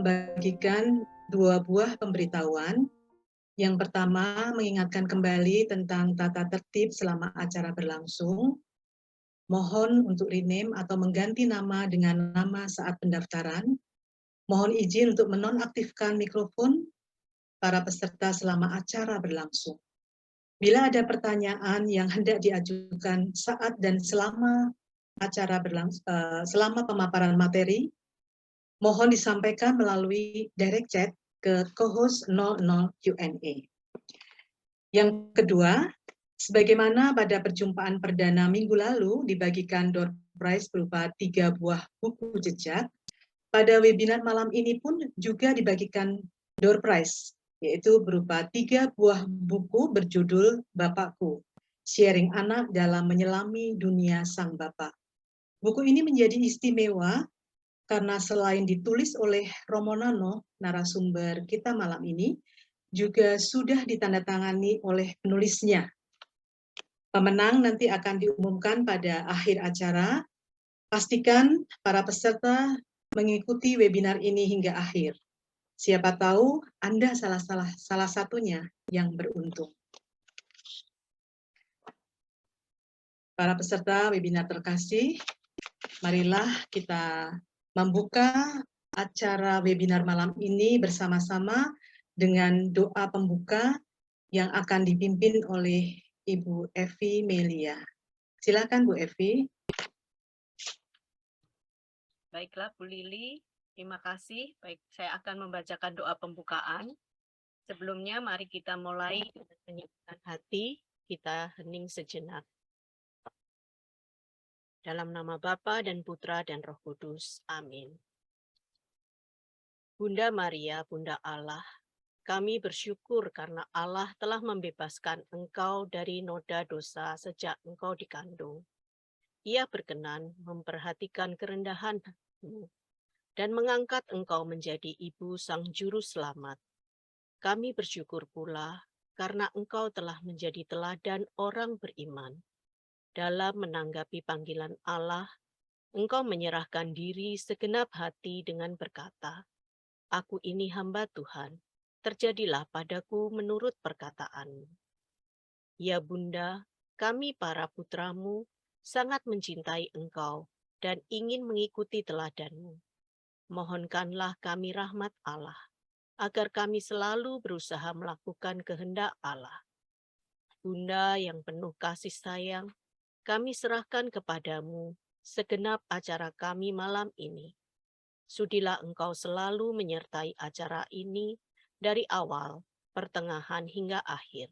membagikan dua buah pemberitahuan. Yang pertama, mengingatkan kembali tentang tata tertib selama acara berlangsung. Mohon untuk rename atau mengganti nama dengan nama saat pendaftaran. Mohon izin untuk menonaktifkan mikrofon para peserta selama acara berlangsung. Bila ada pertanyaan yang hendak diajukan saat dan selama acara selama pemaparan materi, mohon disampaikan melalui direct chat ke co-host 00 Q&A. Yang kedua, sebagaimana pada perjumpaan perdana minggu lalu dibagikan door prize berupa 3 buah buku jejak, pada webinar malam ini pun juga dibagikan door prize, yaitu berupa 3 buah buku berjudul Bapakku, Sharing Anak dalam Menyelami Dunia Sang Bapak. Buku ini menjadi istimewa karena selain ditulis oleh Romo Nano, narasumber kita malam ini, juga sudah ditandatangani oleh penulisnya. Pemenang nanti akan diumumkan pada akhir acara. Pastikan para peserta mengikuti webinar ini hingga akhir. Siapa tahu Anda salah satunya yang beruntung. Para peserta webinar terkasih, marilah kita membuka acara webinar malam ini bersama-sama dengan doa pembuka yang akan dipimpin oleh Ibu Evi Melia. Silakan Bu Evi. Baiklah Bu Lili, terima kasih. Baik, saya akan membacakan doa pembukaan. Sebelumnya mari kita mulai dengan menyiapkan hati, kita hening sejenak. Dalam nama Bapa dan Putra dan Roh Kudus. Amin. Bunda Maria, Bunda Allah, kami bersyukur karena Allah telah membebaskan Engkau dari noda dosa sejak Engkau dikandung. Ia berkenan memperhatikan kerendahan-Mu dan mengangkat Engkau menjadi Ibu Sang Juru Selamat. Kami bersyukur pula karena Engkau telah menjadi teladan orang beriman. Dalam menanggapi panggilan Allah, Engkau menyerahkan diri segenap hati dengan berkata, "Aku ini hamba Tuhan, terjadilah padaku menurut perkataan-Mu." Ya Bunda, kami para putra-Mu sangat mencintai Engkau dan ingin mengikuti teladan-Mu. Mohonkanlah kami rahmat Allah, agar kami selalu berusaha melakukan kehendak Allah. Bunda yang penuh kasih sayang, kami serahkan kepadamu segenap acara kami malam ini. Sudilah Engkau selalu menyertai acara ini dari awal, pertengahan hingga akhir.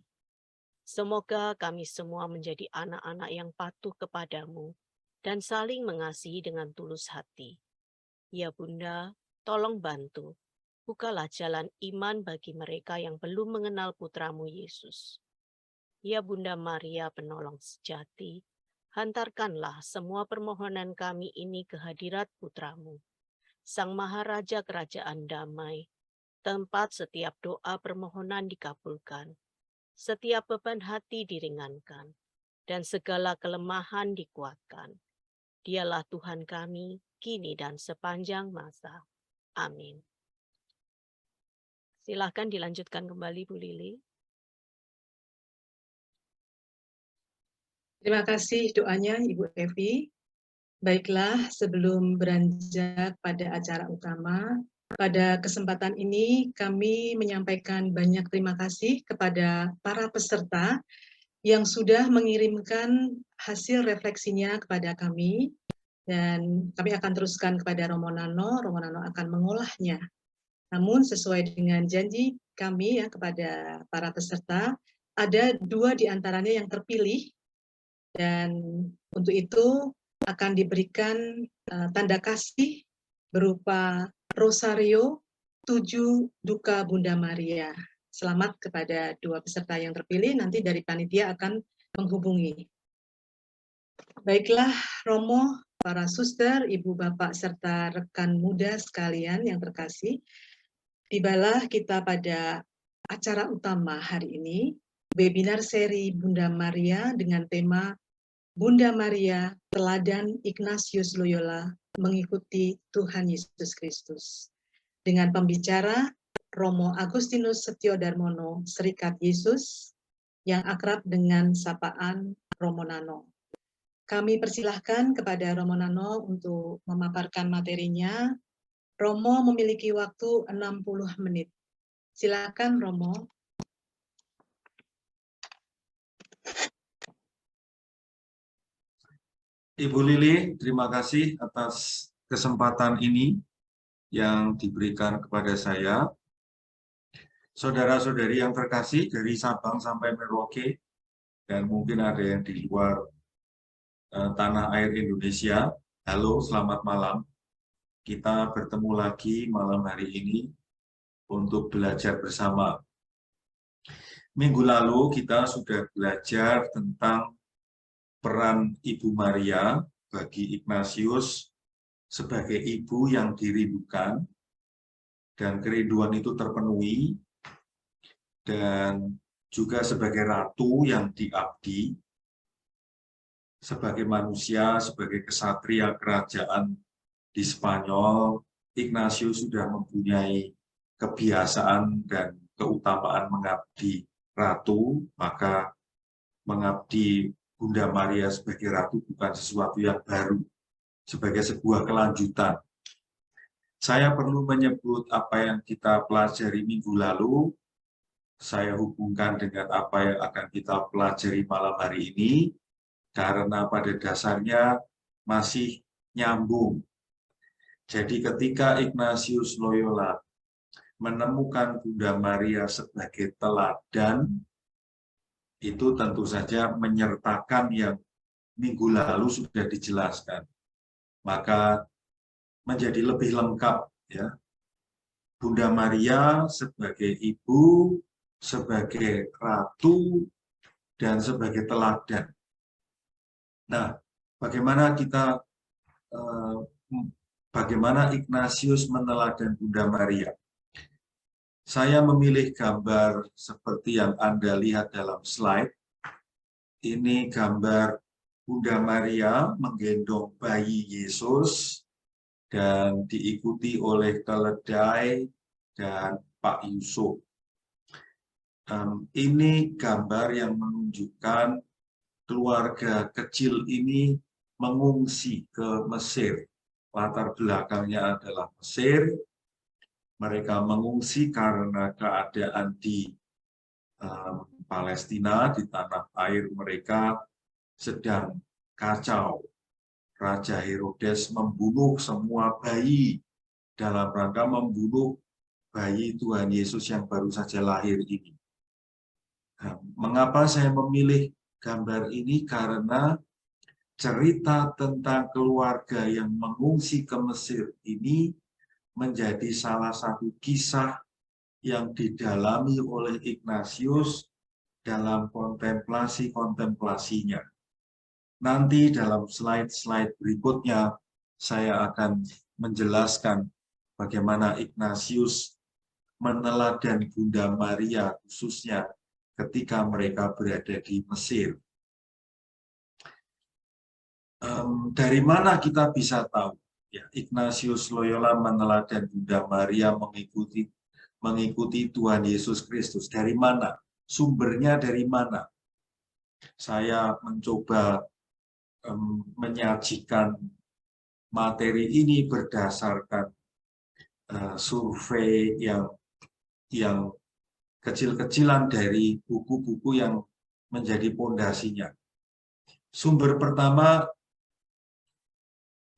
Semoga kami semua menjadi anak-anak yang patuh kepadamu dan saling mengasihi dengan tulus hati. Ya Bunda, tolong bantu. Bukalah jalan iman bagi mereka yang belum mengenal putra-Mu Yesus. Ya Bunda Maria, penolong sejati, hantarkanlah semua permohonan kami ini ke hadirat putra-Mu, Sang Maharaja Kerajaan Damai, tempat setiap doa permohonan dikabulkan, setiap beban hati diringankan, dan segala kelemahan dikuatkan. Dialah Tuhan kami, kini dan sepanjang masa. Amin. Silahkan dilanjutkan kembali Bu Lili. Terima kasih doanya Ibu Evi. Baiklah, sebelum beranjak pada acara utama, pada kesempatan ini kami menyampaikan banyak terima kasih kepada para peserta yang sudah mengirimkan hasil refleksinya kepada kami, dan kami akan teruskan kepada Romo Nano akan mengolahnya. Namun sesuai dengan janji kami ya kepada para peserta, ada 2 di antaranya yang terpilih, dan untuk itu akan diberikan tanda kasih berupa rosario 7 duka Bunda Maria. Selamat kepada 2 peserta yang terpilih, nanti dari panitia akan menghubungi. Baiklah Romo, para suster, ibu bapak, serta rekan muda sekalian yang terkasih, tibalah kita pada acara utama hari ini, webinar seri Bunda Maria dengan tema Bunda Maria, Teladan Ignatius Loyola Mengikuti Tuhan Yesus Kristus. Dengan pembicara Romo Agustinus Setio Darmono, Serikat Yesus, yang akrab dengan sapaan Romo Nano. Kami persilahkan kepada Romo Nano untuk memaparkan materinya. Romo memiliki waktu 60 menit. Silakan Romo. Ibu Lili, terima kasih atas kesempatan ini yang diberikan kepada saya. Saudara-saudari yang terkasih dari Sabang sampai Merauke, dan mungkin ada yang di luar tanah air Indonesia. Halo, selamat malam. Kita bertemu lagi malam hari ini untuk belajar bersama. Minggu lalu kita sudah belajar tentang peran Ibu Maria bagi Ignatius sebagai ibu yang dirindukan, dan kerinduan itu terpenuhi, dan juga sebagai ratu yang diabdi, sebagai manusia, sebagai kesatria kerajaan di Spanyol. Ignatius sudah mempunyai kebiasaan dan keutamaan mengabdi ratu, maka mengabdi Bunda Maria sebagai ratu bukan sesuatu yang baru, sebagai sebuah kelanjutan. Saya perlu menyebut apa yang kita pelajari minggu lalu, saya hubungkan dengan apa yang akan kita pelajari malam hari ini, karena pada dasarnya masih nyambung. Jadi ketika Ignatius Loyola menemukan Bunda Maria sebagai teladan, itu tentu saja menyertakan yang minggu lalu sudah dijelaskan. Maka menjadi lebih lengkap, ya. Bunda Maria sebagai ibu, sebagai ratu, dan sebagai teladan. Nah, bagaimana Ignatius meneladan Bunda Maria? Saya memilih gambar seperti yang Anda lihat dalam slide. Ini gambar Bunda Maria menggendong bayi Yesus dan diikuti oleh keledai dan Pak Yusuf. Ini gambar yang menunjukkan keluarga kecil ini mengungsi ke Mesir. Latar belakangnya adalah Mesir. Mereka mengungsi karena keadaan di Palestina, di tanah air mereka sedang kacau. Raja Herodes membunuh semua bayi dalam rangka membunuh bayi Tuhan Yesus yang baru saja lahir ini. Nah, mengapa saya memilih gambar ini? Karena cerita tentang keluarga yang mengungsi ke Mesir ini menjadi salah satu kisah yang didalami oleh Ignatius dalam kontemplasi-kontemplasinya. Nanti dalam slide-slide berikutnya saya akan menjelaskan bagaimana Ignatius meneladan Bunda Maria khususnya ketika mereka berada di Mesir. Dari mana kita bisa tahu? Ya, Ignatius Loyola meneladan Bunda Maria mengikuti Tuhan Yesus Kristus. Dari mana? Sumbernya dari mana? Saya mencoba menyajikan materi ini berdasarkan survei yang kecil-kecilan dari buku-buku yang menjadi pondasinya. Sumber pertama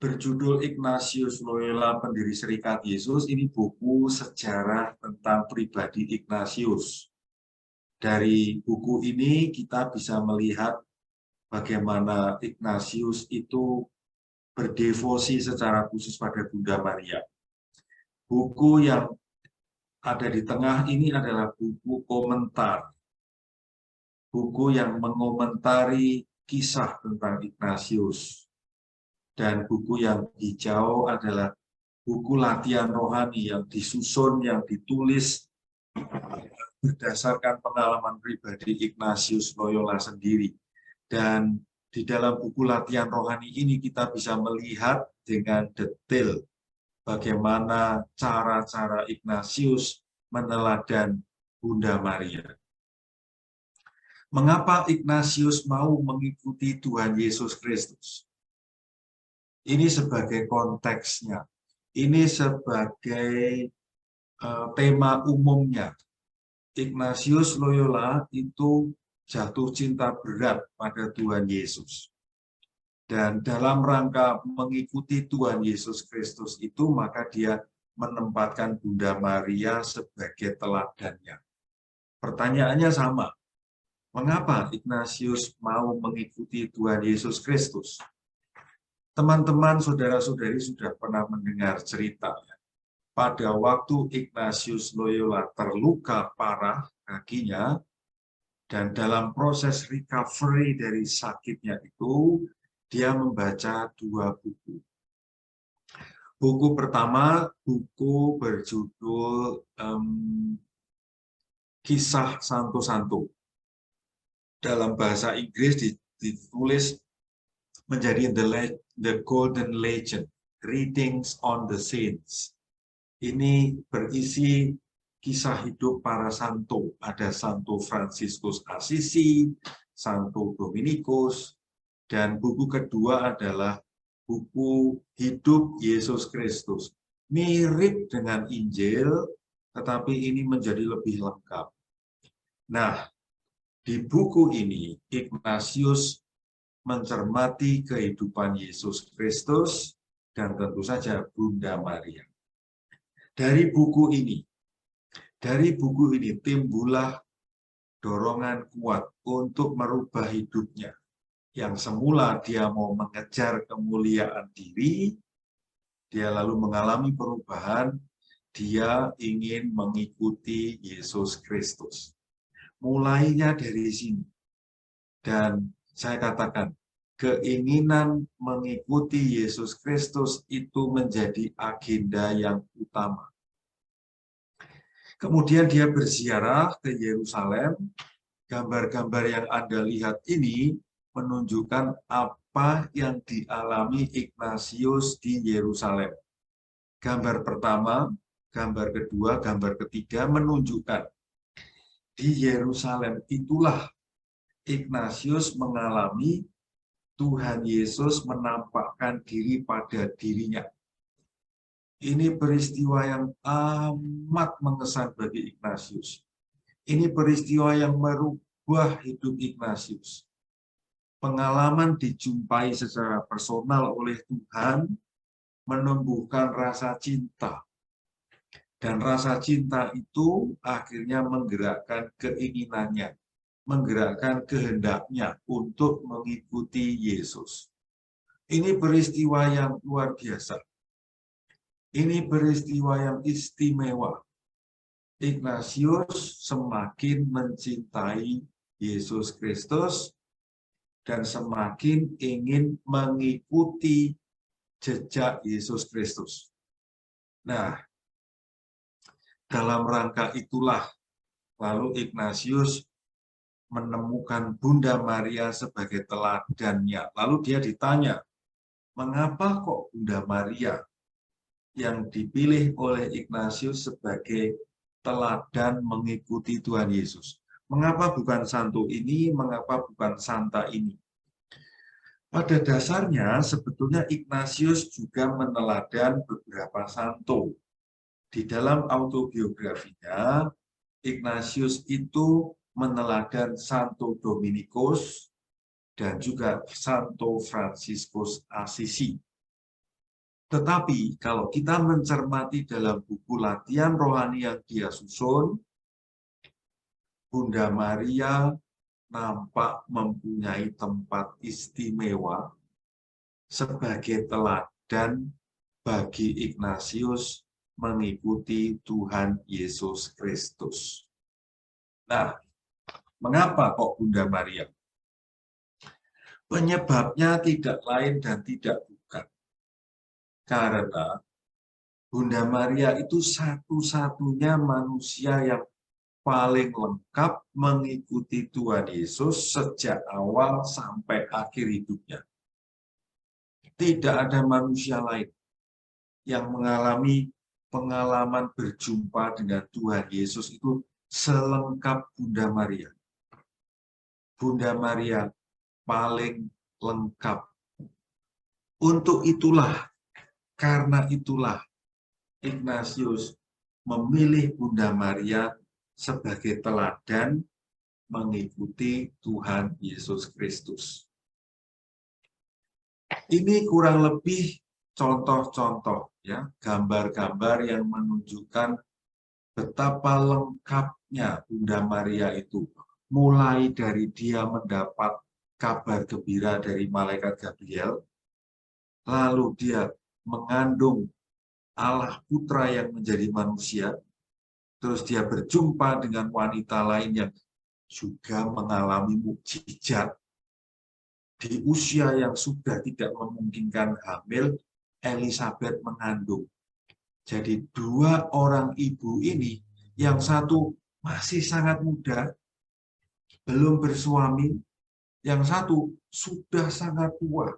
berjudul Ignatius Loyola, Pendiri Serikat Yesus. Ini buku sejarah tentang pribadi Ignatius. Dari buku ini kita bisa melihat bagaimana Ignatius itu berdevosi secara khusus pada Bunda Maria. Buku yang ada di tengah ini adalah buku komentar. Buku yang mengomentari kisah tentang Ignatius. Dan buku yang hijau adalah buku latihan rohani yang disusun, yang ditulis berdasarkan pengalaman pribadi Ignatius Loyola sendiri. Dan di dalam buku latihan rohani ini kita bisa melihat dengan detail bagaimana cara-cara Ignatius meneladan Bunda Maria. Mengapa Ignatius mau mengikuti Tuhan Yesus Kristus? Ini sebagai konteksnya. Ini sebagai tema umumnya. Ignatius Loyola itu jatuh cinta berat pada Tuhan Yesus. Dan dalam rangka mengikuti Tuhan Yesus Kristus itu, maka dia menempatkan Bunda Maria sebagai teladannya. Pertanyaannya sama. Mengapa Ignatius mau mengikuti Tuhan Yesus Kristus? Teman-teman, saudara-saudari sudah pernah mendengar cerita. Pada waktu Ignatius Loyola terluka parah kakinya, dan dalam proses recovery dari sakitnya itu, dia membaca 2 buku. Buku pertama, buku berjudul Kisah Santo-Santo. Dalam bahasa Inggris ditulis menjadi The Golden Legend, Readings on the Saints. Ini berisi kisah hidup para santo. Ada Santo Fransiskus Assisi, Santo Dominikus, dan buku kedua adalah buku Hidup Yesus Kristus. Mirip dengan Injil, tetapi ini menjadi lebih lengkap. Nah, di buku ini, Ignatius mencermati kehidupan Yesus Kristus dan tentu saja Bunda Maria. Dari buku ini timbullah dorongan kuat untuk merubah hidupnya. Yang semula dia mau mengejar kemuliaan diri, dia lalu mengalami perubahan, dia ingin mengikuti Yesus Kristus. Mulainya dari sini. Dan saya katakan, keinginan mengikuti Yesus Kristus itu menjadi agenda yang utama. Kemudian dia berziarah ke Yerusalem. Gambar-gambar yang Anda lihat ini menunjukkan apa yang dialami Ignatius di Yerusalem. Gambar pertama, gambar kedua, gambar ketiga menunjukkan di Yerusalem itulah Ignatius mengalami Tuhan Yesus menampakkan diri pada dirinya. Ini peristiwa yang amat mengesan bagi Ignatius. Ini peristiwa yang merubah hidup Ignatius. Pengalaman dijumpai secara personal oleh Tuhan menumbuhkan rasa cinta. Dan rasa cinta itu akhirnya menggerakkan keinginannya, menggerakkan kehendaknya untuk mengikuti Yesus. Ini peristiwa yang luar biasa. Ini peristiwa yang istimewa. Ignatius semakin mencintai Yesus Kristus dan semakin ingin mengikuti jejak Yesus Kristus. Nah, dalam rangka itulah lalu Ignatius menemukan Bunda Maria sebagai teladannya. Lalu dia ditanya, mengapa kok Bunda Maria yang dipilih oleh Ignatius sebagai teladan mengikuti Tuhan Yesus? Mengapa bukan santo ini, mengapa bukan santa ini? Pada dasarnya sebetulnya Ignatius juga meneladan beberapa santo. Di dalam autobiografinya, Ignatius itu meneladan Santo Dominikus dan juga Santo Fransiskus Assisi. Tetapi kalau kita mencermati dalam buku latihan rohani yang dia susun, Bunda Maria nampak mempunyai tempat istimewa sebagai teladan bagi Ignatius mengikuti Tuhan Yesus Kristus. Nah, mengapa kok Bunda Maria? Penyebabnya tidak lain dan tidak bukan. Karena Bunda Maria itu satu-satunya manusia yang paling lengkap mengikuti Tuhan Yesus sejak awal sampai akhir hidupnya. Tidak ada manusia lain. yang mengalami pengalaman berjumpa dengan Tuhan Yesus itu selengkap Bunda Maria. Bunda Maria paling lengkap. Untuk itulah, karena itulah Ignatius memilih Bunda Maria sebagai teladan mengikuti Tuhan Yesus Kristus. Ini kurang lebih contoh-contoh, ya, gambar-gambar yang menunjukkan betapa lengkapnya Bunda Maria itu. Mulai dari dia mendapat kabar gembira dari malaikat Gabriel, lalu dia mengandung Allah Putra yang menjadi manusia, terus dia berjumpa dengan wanita lain yang juga mengalami mukjizat. Di usia yang sudah tidak memungkinkan hamil, Elizabeth mengandung. Jadi dua orang ibu ini, yang satu masih sangat muda, belum bersuami, yang satu sudah sangat tua.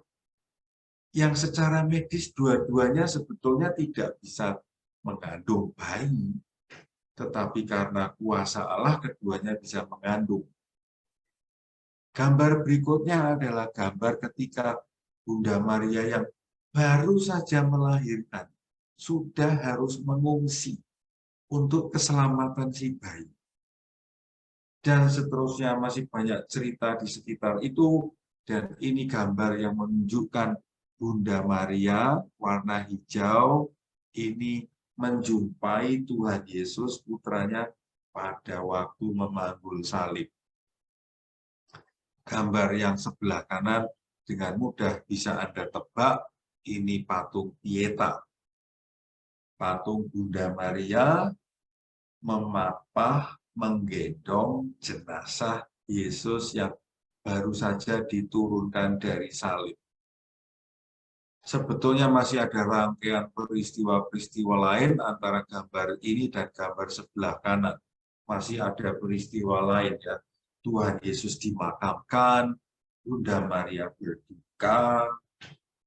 Yang secara medis dua-duanya sebetulnya tidak bisa mengandung bayi. Tetapi karena kuasa Allah keduanya bisa mengandung. Gambar berikutnya adalah gambar ketika Bunda Maria yang baru saja melahirkan, sudah harus mengungsi untuk keselamatan si bayi. Dan seterusnya masih banyak cerita di sekitar itu. Dan ini gambar yang menunjukkan Bunda Maria warna hijau ini menjumpai Tuhan Yesus putranya pada waktu memanggul salib. Gambar yang sebelah kanan dengan mudah bisa Anda tebak, ini patung Pieta. Patung Bunda Maria memapah, menggendong jenazah Yesus yang baru saja diturunkan dari salib. Sebetulnya masih ada rangkaian peristiwa-peristiwa lain antara gambar ini dan gambar sebelah kanan. Masih ada peristiwa lain, ya. Tuhan Yesus dimakamkan, Bunda Maria berduka.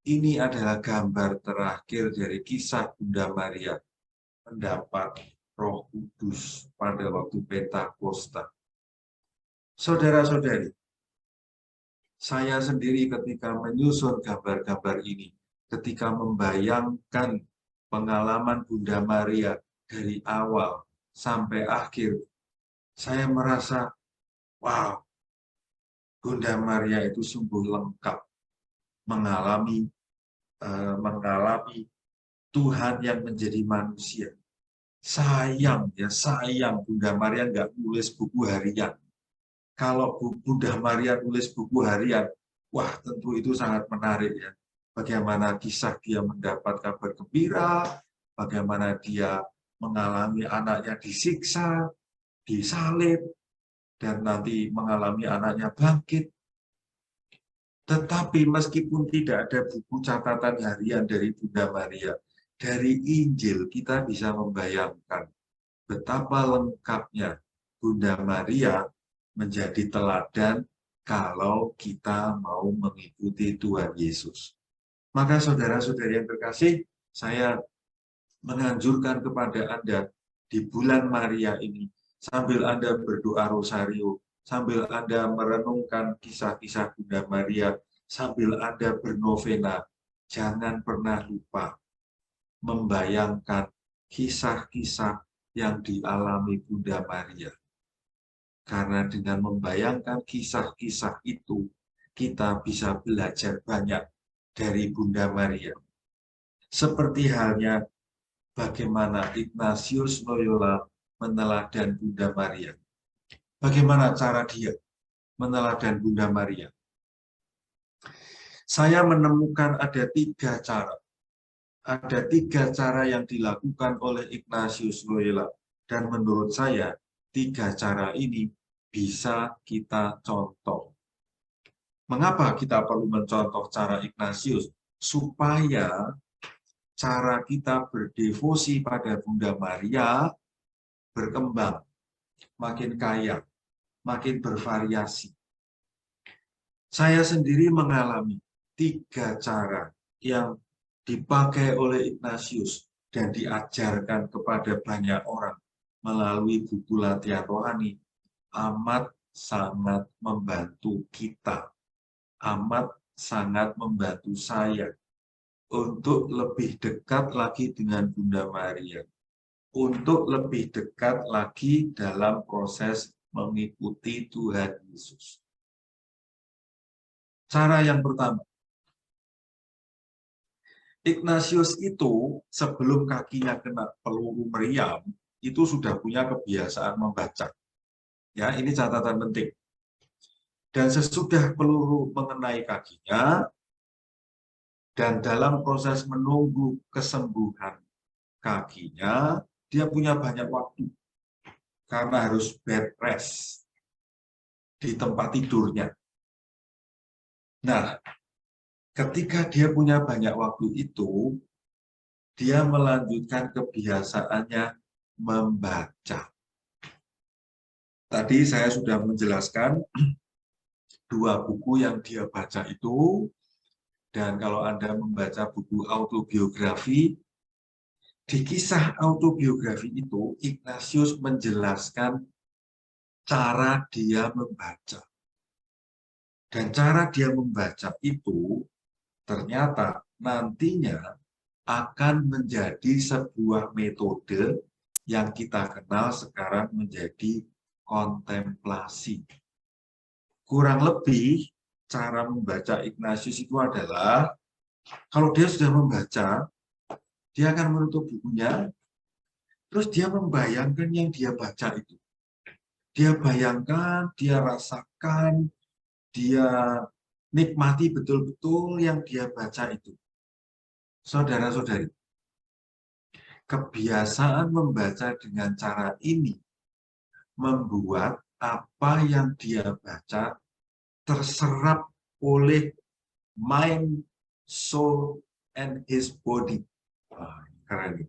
Ini adalah gambar terakhir dari kisah Bunda Maria mendapat Roh Kudus pada waktu Pentakosta. Saudara-saudari, saya sendiri ketika menyusun gambar-gambar ini, ketika membayangkan pengalaman Bunda Maria dari awal sampai akhir, saya merasa, wow, Bunda Maria itu sungguh lengkap mengalami Tuhan yang menjadi manusia. Sayang, ya sayang Bunda Maria nggak nulis buku harian. Kalau Bunda Maria nulis buku harian, wah tentu itu sangat menarik, ya. Bagaimana kisah dia mendapat kabar gembira, bagaimana dia mengalami anaknya disiksa, disalib, dan nanti mengalami anaknya bangkit. Tetapi meskipun tidak ada buku catatan harian dari Bunda Maria, dari Injil kita bisa membayangkan betapa lengkapnya Bunda Maria menjadi teladan kalau kita mau mengikuti Tuhan Yesus. Maka saudara-saudari yang terkasih, saya menganjurkan kepada Anda di bulan Maria ini, sambil Anda berdoa rosario, sambil Anda merenungkan kisah-kisah Bunda Maria, sambil Anda bernovena, jangan pernah lupa membayangkan kisah-kisah yang dialami Bunda Maria. Karena dengan membayangkan kisah-kisah itu, kita bisa belajar banyak dari Bunda Maria. Seperti halnya bagaimana Ignatius Loyola meneladan Bunda Maria. Bagaimana cara dia meneladan Bunda Maria? Saya menemukan ada 3 cara. Ada 3 cara yang dilakukan oleh Ignatius Loyola. Dan menurut saya, 3 cara ini bisa kita contoh. Mengapa kita perlu mencontoh cara Ignatius? Supaya cara kita berdevosi pada Bunda Maria berkembang, makin kaya, makin bervariasi. Saya sendiri mengalami 3 cara yang dipakai oleh Ignatius dan diajarkan kepada banyak orang melalui buku latihan rohani amat sangat membantu kita, amat sangat membantu saya untuk lebih dekat lagi dengan Bunda Maria, untuk lebih dekat lagi dalam proses mengikuti Tuhan Yesus. Cara yang pertama, Ignatius itu sebelum kakinya kena peluru meriam, itu sudah punya kebiasaan membaca. Ya, ini catatan penting. Dan sesudah peluru mengenai kakinya, dan dalam proses menunggu kesembuhan kakinya, dia punya banyak waktu. Karena harus bed rest di tempat tidurnya. Nah, ketika dia punya banyak waktu itu, dia melanjutkan kebiasaannya membaca. Tadi saya sudah menjelaskan 2 buku yang dia baca itu. Dan kalau Anda membaca buku autobiografi, di kisah autobiografi itu, Ignatius menjelaskan cara dia membaca. Dan cara dia membaca itu ternyata nantinya akan menjadi sebuah metode yang kita kenal sekarang menjadi kontemplasi. Kurang lebih cara membaca Ignatius itu adalah, kalau dia sudah membaca, dia akan menutup bukunya, terus dia membayangkan yang dia baca itu. Dia bayangkan, dia rasakan, dia nikmati betul-betul yang dia baca itu. Saudara-saudari, kebiasaan membaca dengan cara ini membuat apa yang dia baca terserap oleh mind, soul, and his body. Wah, keren.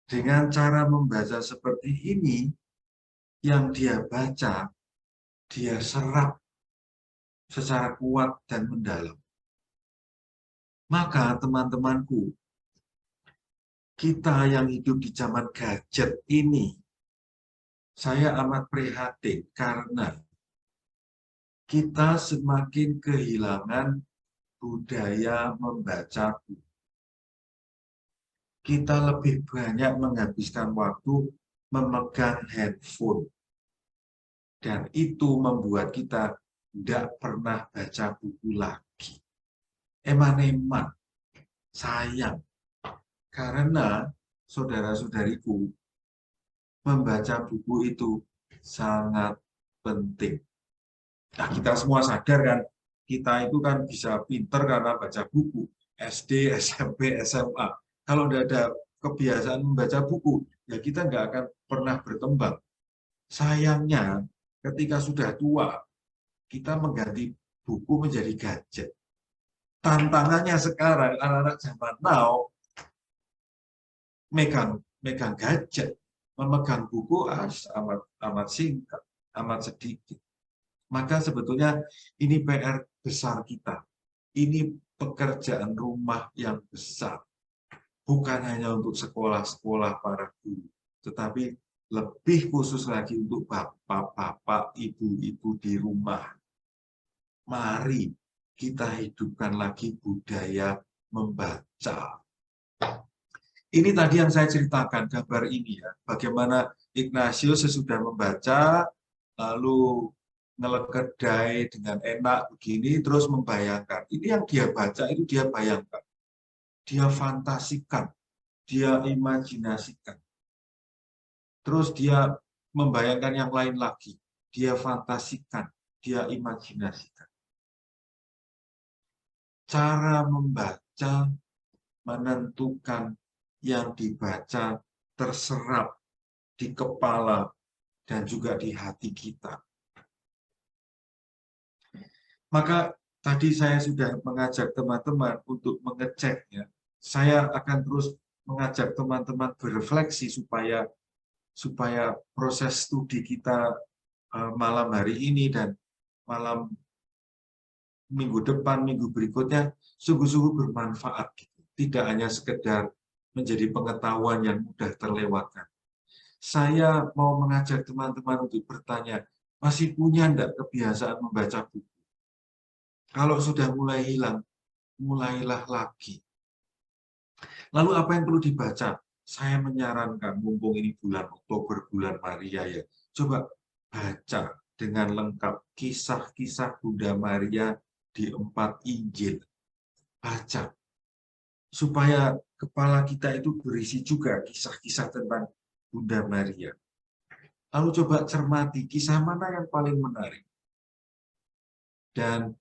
Dengan cara membaca seperti ini, yang dia baca, dia serap secara kuat dan mendalam. Maka teman-temanku, kita yang hidup di zaman gadget ini, saya amat prihatin karena kita semakin kehilangan budaya membaca buku. Kita lebih banyak menghabiskan waktu memegang handphone. Dan itu membuat kita tidak pernah baca buku lagi. Eman-eman, sayang. Karena saudara-saudariku, membaca buku itu sangat penting. Nah, kita semua sadar kan, kita itu kan bisa pinter karena baca buku. SD, SMP, SMA. Kalau tidak ada kebiasaan membaca buku, ya kita nggak akan pernah berkembang. Sayangnya, ketika sudah tua, kita mengganti buku menjadi gadget. Tantangannya sekarang, anak-anak zaman now, megang gadget, memegang buku amat singkat, amat sedikit. Maka sebetulnya ini PR besar kita. Ini pekerjaan rumah yang besar. Bukan hanya untuk sekolah-sekolah para guru, tetapi lebih khusus lagi untuk bapak-bapak, ibu-ibu di rumah. Mari kita hidupkan lagi budaya membaca. Ini tadi yang saya ceritakan, gambar ini ya. Bagaimana Ignatius sesudah membaca, lalu ngelekedai dengan enak begini, terus membayangkan. Ini yang dia baca, itu dia bayangkan. Dia fantasikan, dia imajinasikan. Terus dia membayangkan yang lain lagi. Dia fantasikan, dia imajinasikan. Cara membaca menentukan yang dibaca terserap di kepala dan juga di hati kita. Maka tadi saya sudah mengajak teman-teman untuk mengeceknya. Saya akan terus mengajak teman-teman berefleksi supaya proses studi kita malam hari ini dan malam minggu depan, minggu berikutnya sungguh-sungguh bermanfaat. tidak hanya sekedar menjadi pengetahuan yang mudah terlewatkan. Saya mau mengajak teman-teman untuk bertanya, masih punya enggak kebiasaan membaca buku? Kalau sudah mulai hilang, mulailah lagi. Lalu apa yang perlu dibaca? Saya menyarankan, mumpung ini bulan Oktober, bulan Maria ya, coba baca dengan lengkap kisah-kisah Bunda Maria di 4 Injil. Baca. Supaya kepala kita itu berisi juga kisah-kisah tentang Bunda Maria. Lalu coba cermati kisah mana yang paling menarik. Dan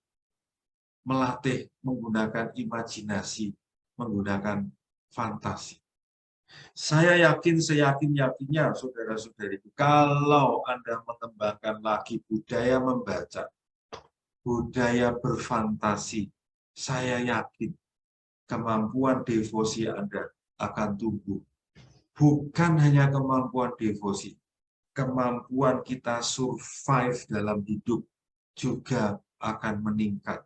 melatih menggunakan imajinasi, menggunakan fantasi. Saya yakin, seyakin-yakinnya, saudara-saudariku, kalau Anda mengembangkan lagi budaya membaca, budaya berfantasi, saya yakin kemampuan devosi Anda akan tumbuh. Bukan hanya kemampuan devosi, kemampuan kita survive dalam hidup juga akan meningkat.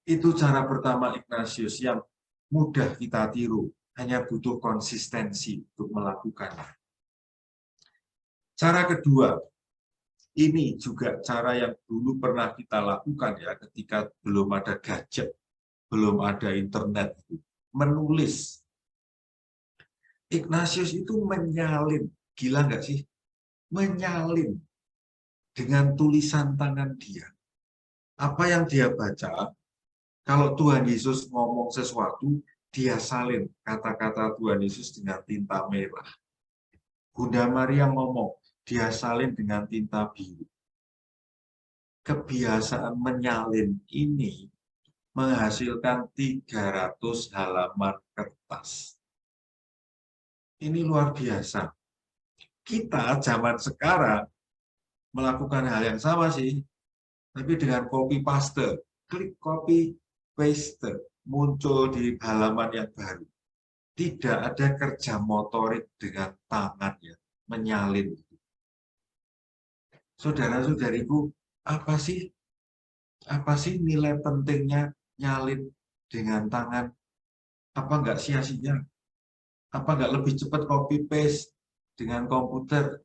Itu cara pertama Ignatius yang mudah kita tiru, hanya butuh konsistensi untuk melakukannya. Cara kedua, ini juga cara yang dulu pernah kita lakukan ya ketika belum ada gadget, belum ada internet, menulis. Ignatius itu menyalin, gila nggak sih? Menyalin dengan tulisan tangan dia. Apa yang dia baca, kalau Tuhan Yesus ngomong sesuatu, dia salin kata-kata Tuhan Yesus dengan tinta merah. Bunda Maria ngomong, dia salin dengan tinta biru. Kebiasaan menyalin ini menghasilkan 300 halaman kertas. Ini luar biasa. Kita zaman sekarang melakukan hal yang sama sih, tapi dengan copy paste. Klik copy paste, muncul di halaman yang baru. Tidak ada kerja motorik dengan tangan ya, menyalin. Saudara-saudariku, apa sih nilai pentingnya nyalin dengan tangan? Apa enggak sia-sia? Apa enggak lebih cepat copy paste dengan komputer?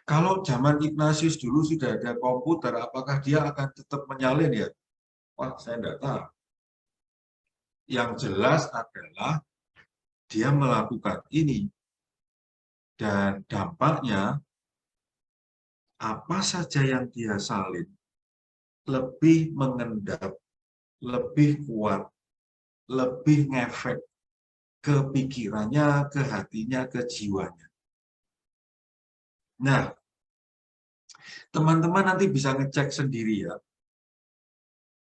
Kalau zaman Ignatius dulu sudah ada komputer, apakah dia akan tetap menyalin ya? Wah, saya enggak tahu. Yang jelas adalah dia melakukan ini. Dan dampaknya, apa saja yang dia salin, lebih mengendap, lebih kuat, lebih ngefek ke pikirannya, ke hatinya, ke jiwanya. Nah, teman-teman nanti bisa ngecek sendiri ya.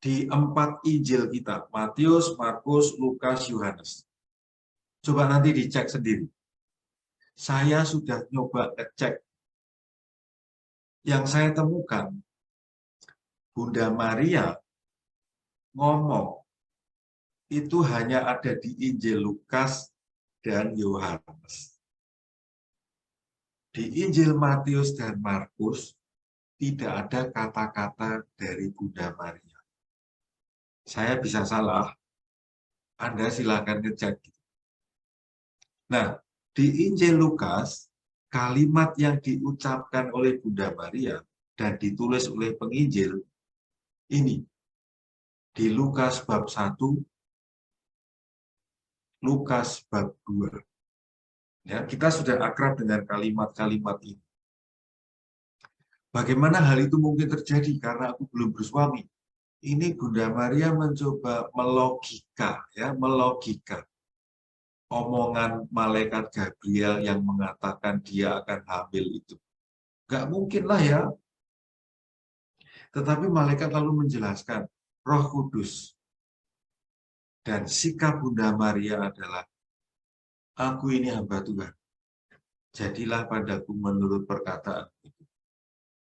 Di 4 Injil kita, Matius, Markus, Lukas, Yohanes. Coba nanti dicek sendiri. Saya sudah nyoba ngecek. Yang saya temukan, Bunda Maria ngomong, itu hanya ada di Injil Lukas dan Yohanes. Di Injil Matius dan Markus, tidak ada kata-kata dari Bunda Maria. Saya bisa salah, Anda silakan ngecek. Nah, di Injil Lukas, kalimat yang diucapkan oleh Bunda Maria dan ditulis oleh penginjil, ini. Di Lukas bab 1, Lukas bab 2. Ya, kita sudah akrab dengan kalimat-kalimat ini. Bagaimana hal itu mungkin terjadi karena aku belum bersuami? Ini Bunda Maria mencoba melogika, ya, melogika omongan malaikat Gabriel yang mengatakan dia akan hamil itu. Gak mungkin lah ya. Tetapi malaikat lalu menjelaskan, Roh Kudus. Dan sikap Bunda Maria adalah, aku ini hamba Tuhan. Jadilah padaku menurut perkataan itu.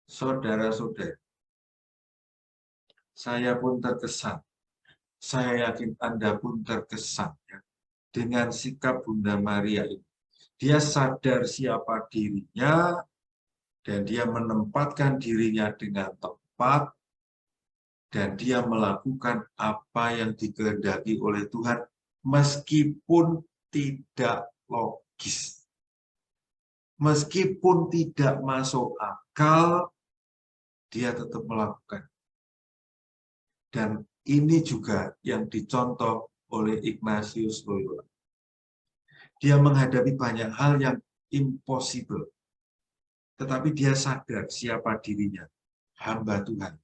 Saudara-saudara, saya pun terkesan. Saya yakin Anda pun terkesan ya, dengan sikap Bunda Maria ini. Dia sadar siapa dirinya, dan dia menempatkan dirinya dengan tepat, dan dia melakukan apa yang dikehendaki oleh Tuhan meskipun tidak logis. Meskipun tidak masuk akal, dia tetap melakukan. Dan ini juga yang dicontoh oleh Ignatius Loyola. Dia menghadapi banyak hal yang impossible. Tetapi dia sadar siapa dirinya, hamba Tuhan.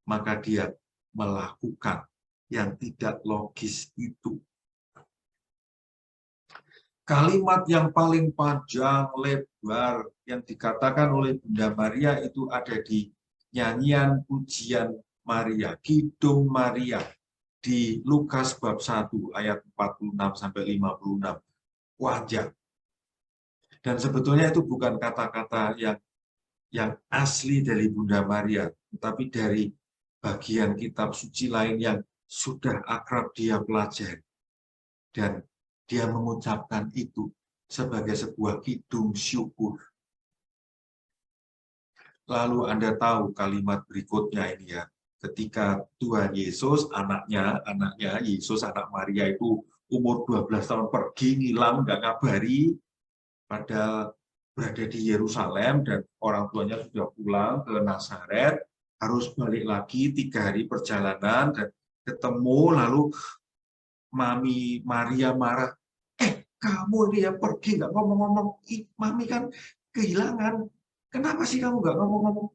Maka dia melakukan yang tidak logis itu. Kalimat yang paling panjang, lebar, yang dikatakan oleh Bunda Maria itu ada di nyanyian pujian Maria, Kidung Maria, di Lukas bab 1 ayat 46-56. Panjang. Dan sebetulnya itu bukan kata-kata yang asli dari Bunda Maria, tetapi dari bagian kitab suci lain yang sudah akrab dia pelajari. Dan dia mengucapkan itu sebagai sebuah kidung syukur. Lalu Anda tahu kalimat berikutnya ini ya, ketika Tuhan Yesus, anaknya Yesus, anak Maria itu umur 12 tahun pergi, ngilang, nggak ngabari, padahal berada di Yerusalem dan orang tuanya sudah pulang ke Nazaret, harus balik lagi 3 hari perjalanan dan ketemu, lalu Mami Maria marah, kamu dia pergi nggak ngomong-ngomong, Mami kan kehilangan, kenapa sih kamu nggak ngomong-ngomong?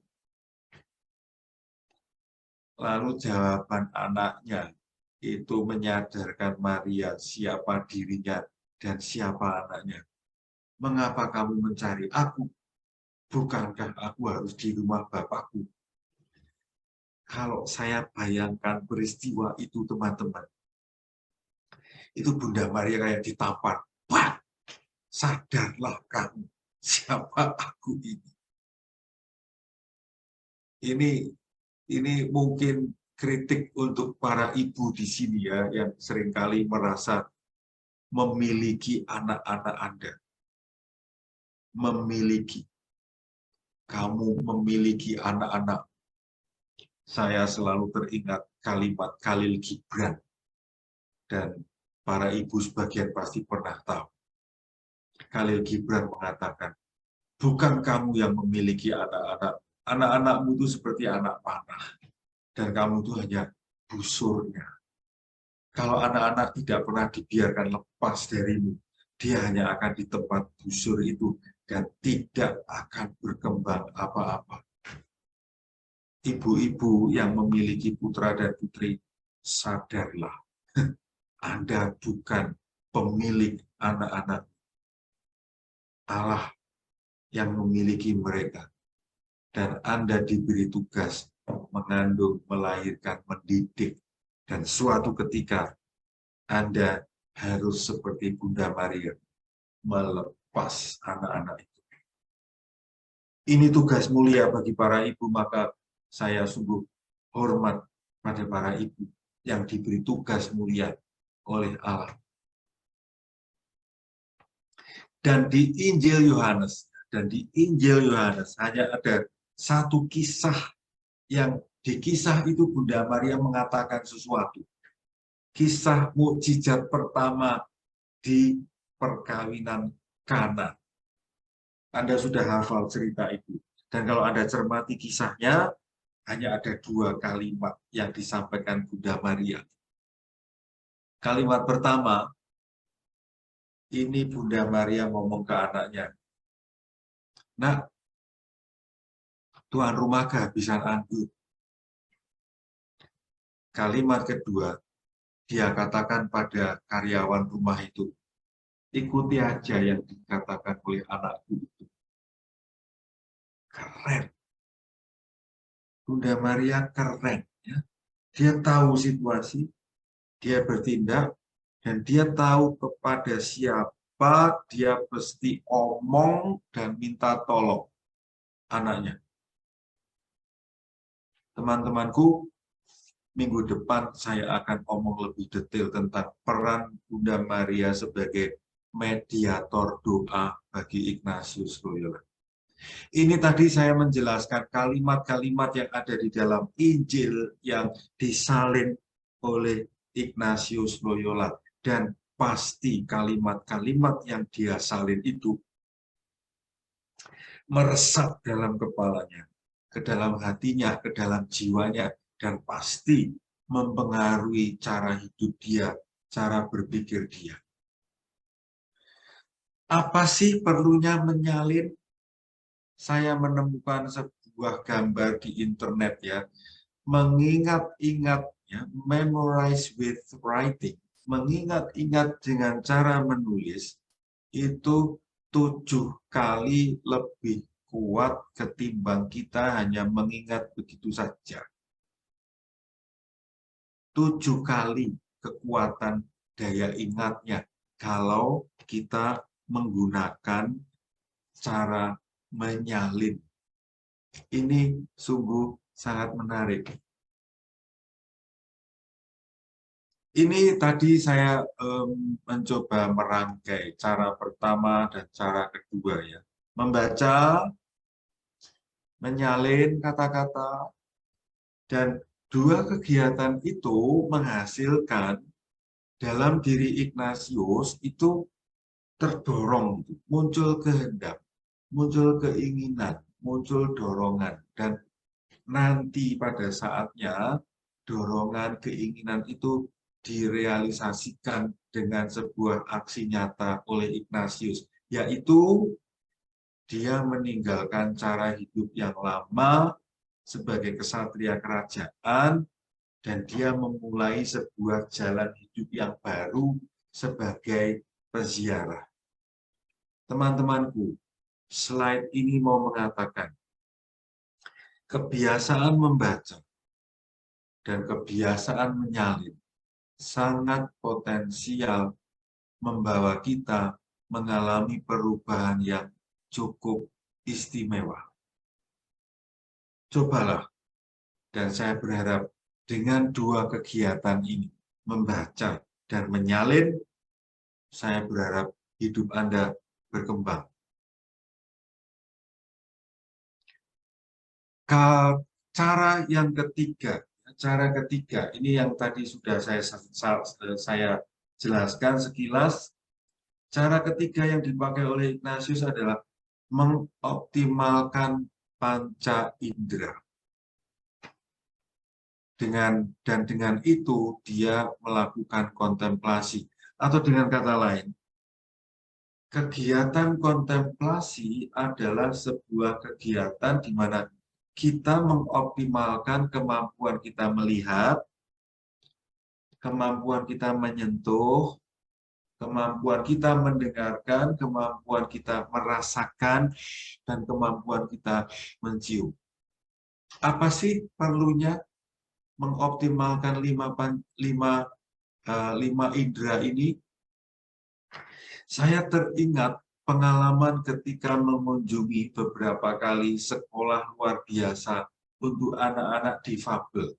Lalu jawaban anaknya itu menyadarkan Maria siapa dirinya dan siapa anaknya. Mengapa kamu mencari aku? Bukankah aku harus di rumah Bapakku? Kalau saya bayangkan peristiwa itu, teman-teman, itu Bunda Maria kayak ditampar. Wah, sadarlah kamu siapa aku ini. Ini mungkin kritik untuk para ibu di sini ya, yang seringkali merasa memiliki anak-anak Anda. Kamu memiliki anak-anak. Saya selalu teringat kalimat Khalil Gibran. Dan para ibu sebagian pasti pernah tahu. Khalil Gibran mengatakan, bukan kamu yang memiliki anak-anak. Anak-anakmu itu seperti anak panah. Dan kamu itu hanya busurnya. Kalau anak-anak tidak pernah dibiarkan lepas darimu, dia hanya akan di tempat busur itu dan tidak akan berkembang apa-apa. Ibu-ibu yang memiliki putra dan putri, sadarlah. Anda bukan pemilik anak-anak. Allah yang memiliki mereka. Dan Anda diberi tugas mengandung, melahirkan, mendidik. Dan suatu ketika Anda harus seperti Bunda Maria, melepas anak-anak itu. Ini tugas mulia bagi para ibu, maka saya sungguh hormat pada para ibu yang diberi tugas mulia oleh Allah. Dan di Injil Yohanes, hanya ada satu kisah yang di kisah itu Bunda Maria mengatakan sesuatu. Kisah mukjizat pertama di perkawinan Kana. Anda sudah hafal cerita itu. Dan kalau Anda cermati kisahnya, hanya ada 2 kalimat yang disampaikan Bunda Maria. Kalimat pertama, ini Bunda Maria ngomong ke anaknya, "Nak, tuan rumah kehabisan anggur." Kalimat kedua, dia katakan pada karyawan rumah itu, "Ikuti aja yang dikatakan oleh anakku itu." Keren. Bunda Maria keren. Ya. Dia tahu situasi, dia bertindak, dan dia tahu kepada siapa dia mesti omong dan minta tolong anaknya. Teman-temanku, minggu depan saya akan omong lebih detail tentang peran Bunda Maria sebagai mediator doa bagi Ignatius Loyola. Ini tadi saya menjelaskan kalimat-kalimat yang ada di dalam Injil yang disalin oleh Ignatius Loyola. Dan pasti kalimat-kalimat yang dia salin itu meresap dalam kepalanya, ke dalam hatinya, ke dalam jiwanya, dan pasti mempengaruhi cara hidup dia, cara berpikir dia. Apa sih perlunya menyalin? Saya menemukan sebuah gambar di internet ya, mengingat-ingat ya, memorize with writing, mengingat-ingat dengan cara menulis itu 7 kali lebih kuat ketimbang kita hanya mengingat begitu saja. 7 kali kekuatan daya ingatnya kalau kita menggunakan cara menyalin. Ini sungguh sangat menarik. Ini tadi saya mencoba merangkai cara pertama dan cara kedua ya. Membaca, menyalin kata-kata, dan dua kegiatan itu menghasilkan dalam diri Ignatius itu terdorong, muncul kehendak, muncul keinginan, muncul dorongan, dan nanti pada saatnya dorongan keinginan itu direalisasikan dengan sebuah aksi nyata oleh Ignatius, yaitu dia meninggalkan cara hidup yang lama sebagai kesatria kerajaan dan dia memulai sebuah jalan hidup yang baru sebagai peziarah. Teman-temanku, slide ini mau mengatakan kebiasaan membaca dan kebiasaan menyalin sangat potensial membawa kita mengalami perubahan yang cukup istimewa. Cobalah, dan saya berharap dengan dua kegiatan ini, membaca dan menyalin, saya berharap hidup Anda berkembang. Cara yang ketiga, ini yang tadi sudah saya jelaskan sekilas. Cara ketiga yang dipakai oleh Ignatius adalah mengoptimalkan panca indera. Dengan itu dia melakukan kontemplasi. Atau dengan kata lain, kegiatan kontemplasi adalah sebuah kegiatan di mana kita mengoptimalkan kemampuan kita melihat, kemampuan kita menyentuh, kemampuan kita mendengarkan, kemampuan kita merasakan, dan kemampuan kita mencium. Apa sih perlunya mengoptimalkan lima indera ini? Saya teringat pengalaman ketika mengunjungi beberapa kali sekolah luar biasa untuk anak-anak difabel.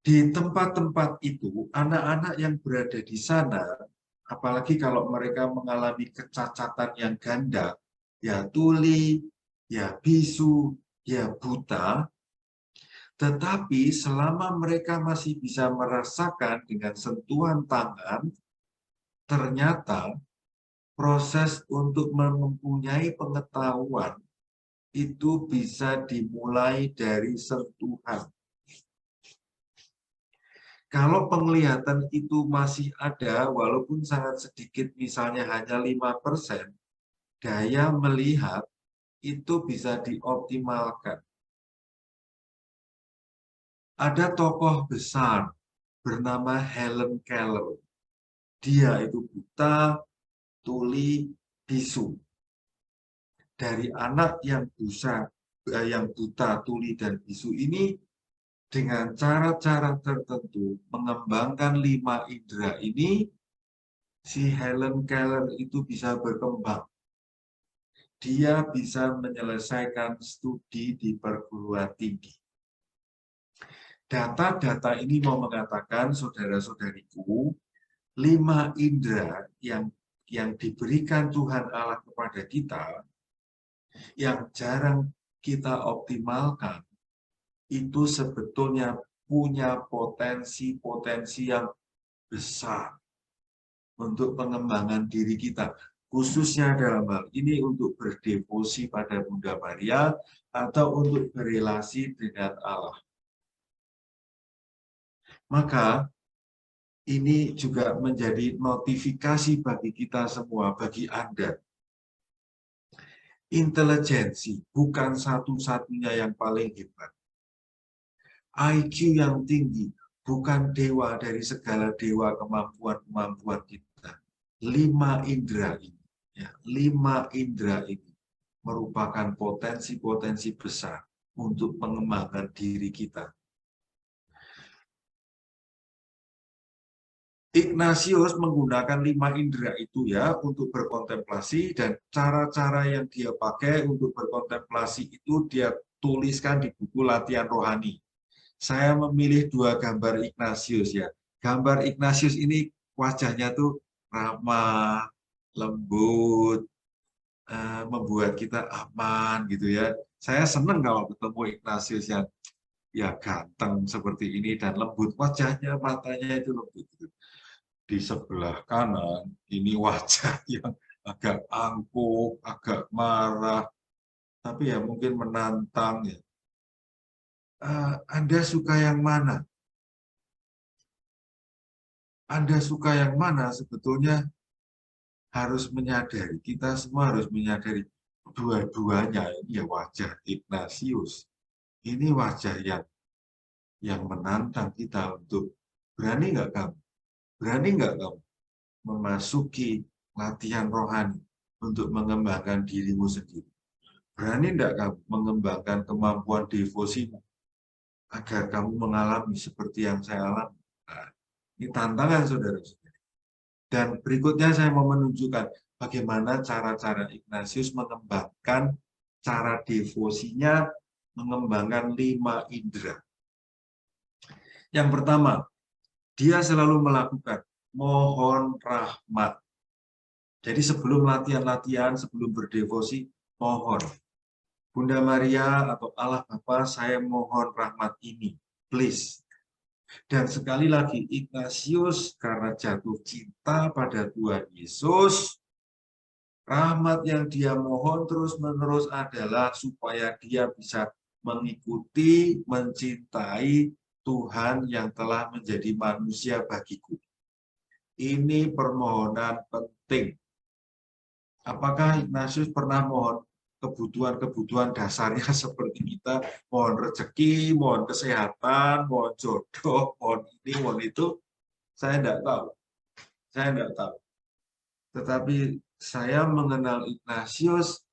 Di tempat-tempat itu, anak-anak yang berada di sana, apalagi kalau mereka mengalami kecacatan yang ganda, ya tuli, ya bisu, ya buta, tetapi selama mereka masih bisa merasakan dengan sentuhan tangan, ternyata proses untuk mempunyai pengetahuan itu bisa dimulai dari sentuhan. Kalau penglihatan itu masih ada, walaupun sangat sedikit, misalnya hanya 5%, daya melihat itu bisa dioptimalkan. Ada tokoh besar bernama Helen Keller. Dia itu buta, tuli, bisu. Dari anak yang buta, tuli, dan bisu ini, dengan cara-cara tertentu mengembangkan 5 indera ini, si Helen Keller itu bisa berkembang. Dia bisa menyelesaikan studi di perguruan tinggi. Data-data ini mau mengatakan, saudara-saudariku, 5 indera yang diberikan Tuhan Allah kepada kita yang jarang kita optimalkan, itu sebetulnya punya potensi-potensi yang besar untuk pengembangan diri kita, khususnya dalam hal ini untuk berdevosi pada Bunda Maria atau untuk berelasi dengan Allah. Maka ini juga menjadi notifikasi bagi kita semua, bagi Anda. Intelijensi bukan satu-satunya yang paling hebat. IQ yang tinggi bukan dewa dari segala dewa kemampuan-kemampuan kita. 5 indera ini, ya, 5 indera ini merupakan potensi-potensi besar untuk pengembangan diri kita. Ignatius menggunakan 5 indera itu ya untuk berkontemplasi, dan cara-cara yang dia pakai untuk berkontemplasi itu dia tuliskan di buku latihan rohani. Saya memilih 2 gambar Ignatius ya. Gambar Ignatius ini wajahnya tuh ramah, lembut, membuat kita aman gitu ya. Saya senang kalau ketemu Ignatius yang ya ganteng seperti ini dan lembut wajahnya, matanya itu lembut gitu. Di sebelah kanan ini wajah yang agak angkuh, agak marah, tapi ya mungkin menantang ya. Anda suka yang mana? Anda suka yang mana? Sebetulnya harus menyadari, kita semua harus menyadari dua-duanya ini ya wajah Ignatius. Ini wajah yang menantang kita untuk berani nggak kamu? Berani nggak kamu memasuki latihan rohani untuk mengembangkan dirimu sendiri? Berani nggak kamu mengembangkan kemampuan devosimu agar kamu mengalami seperti yang saya alami? Nah, ini tantangan saudara-saudara. Dan berikutnya saya mau menunjukkan bagaimana cara-cara Ignatius mengembangkan cara devosinya, mengembangkan 5 indera. Yang pertama, dia selalu melakukan mohon rahmat. Jadi sebelum latihan-latihan, sebelum berdevosi, mohon. Bunda Maria atau Allah Bapa, saya mohon rahmat ini, please. Dan sekali lagi, Ignatius karena jatuh cinta pada Tuhan Yesus, rahmat yang dia mohon terus-menerus adalah supaya dia bisa mengikuti, mencintai Tuhan yang telah menjadi manusia bagiku. Ini permohonan penting. Apakah Ignatius pernah mohon kebutuhan-kebutuhan dasarnya seperti kita, mohon rezeki, mohon kesehatan, mohon jodoh, mohon ini, mohon itu? Saya tidak tahu. Saya tidak tahu. Tetapi saya mengenal Ignatius,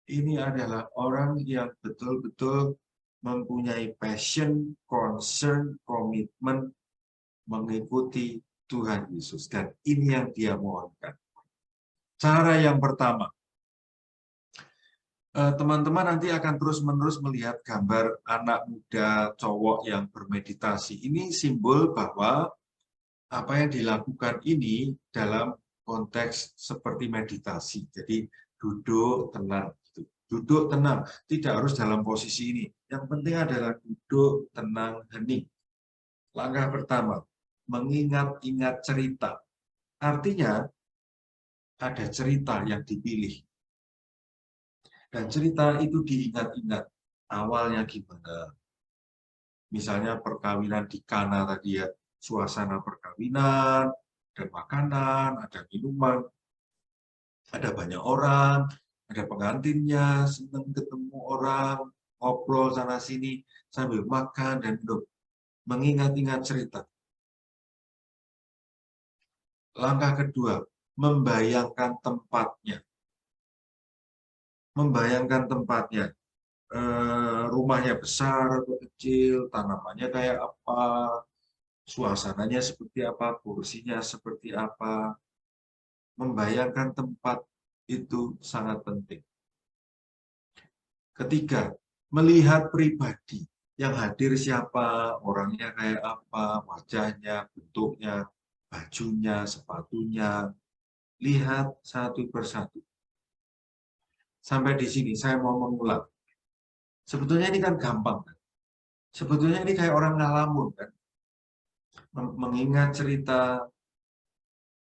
ini adalah orang yang betul-betul mempunyai passion, concern, komitmen mengikuti Tuhan Yesus. Dan ini yang dia mohonkan. Cara yang pertama, teman-teman nanti akan terus-menerus melihat gambar anak muda cowok yang bermeditasi. Ini simbol bahwa apa yang dilakukan ini dalam konteks seperti meditasi. Jadi duduk tenang. Duduk tenang, tidak harus dalam posisi ini. Yang penting adalah duduk tenang, hening. Langkah pertama, mengingat-ingat cerita. Artinya ada cerita yang dipilih. Dan cerita itu diingat-ingat. Awalnya gimana? Misalnya perkawinan di Kana tadi ya, suasana perkawinan, ada makanan, ada minuman, ada banyak orang, ada pengantinnya, senang ketemu orang, ngobrol sana-sini, sambil makan dan minum. Mengingat-ingat cerita. Langkah kedua, membayangkan tempatnya. Membayangkan tempatnya. Rumahnya besar atau kecil, tanamannya kayak apa, suasananya seperti apa, kursinya seperti apa. Membayangkan tempat itu sangat penting. Ketiga, melihat pribadi yang hadir siapa, orangnya kayak apa, wajahnya, bentuknya, bajunya, sepatunya. Lihat satu persatu. Sampai di sini saya mau mengulang. Sebetulnya ini kan gampang kan? Sebetulnya ini kayak orang ngalamun kan? Mengingat cerita,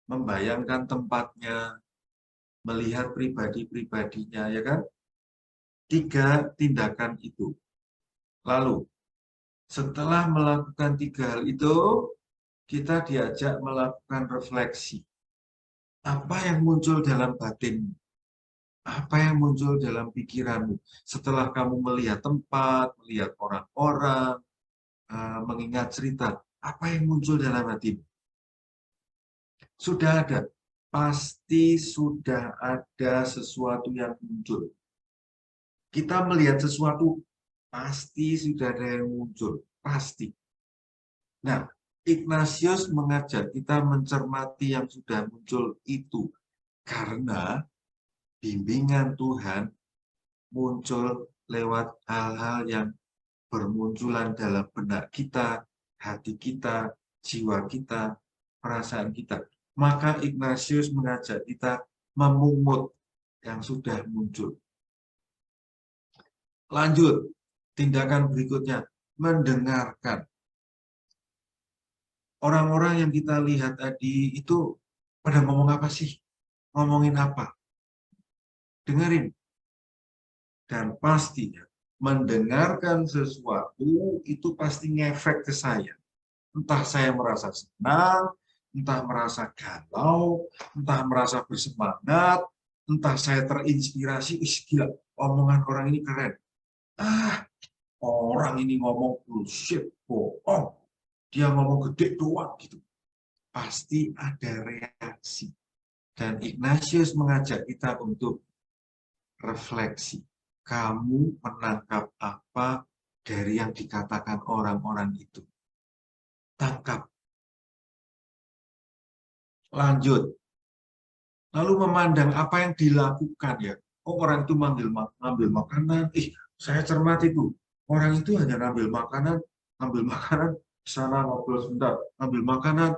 membayangkan tempatnya, melihat pribadi-pribadinya, ya kan? 3 tindakan itu. Lalu, setelah melakukan 3 hal itu, kita diajak melakukan refleksi. Apa yang muncul dalam batinmu? Apa yang muncul dalam pikiranmu? Setelah kamu melihat tempat, melihat orang-orang, mengingat cerita, apa yang muncul dalam hatimu? Sudah ada. Pasti sudah ada sesuatu yang muncul. Kita melihat sesuatu, pasti sudah ada yang muncul. Pasti. Nah, Ignatius mengajak kita mencermati yang sudah muncul itu. Karena bimbingan Tuhan muncul lewat hal-hal yang bermunculan dalam benak kita, hati kita, jiwa kita, perasaan kita. Maka Ignatius mengajak kita memungut yang sudah muncul. Lanjut, tindakan berikutnya, mendengarkan. Orang-orang yang kita lihat tadi itu pada ngomong apa sih? Ngomongin apa? Dengerin. Dan pastinya, mendengarkan sesuatu itu pasti ngefek ke saya. Entah saya merasa senang, entah merasa galau, entah merasa bersemangat, entah saya terinspirasi, gila, omongan orang ini keren. Orang ini ngomong bullshit, bohong. Dia ngomong gede doang gitu. Pasti ada reaksi. Dan Ignatius mengajak kita untuk refleksi. Kamu menangkap apa dari yang dikatakan orang-orang itu? Tangkap. Lanjut. Lalu memandang apa yang dilakukan ya. Oh, orang itu ngambil makanan. Saya cermat itu. Orang itu hanya ngambil makanan, sana ngobrol sebentar, ngambil makanan.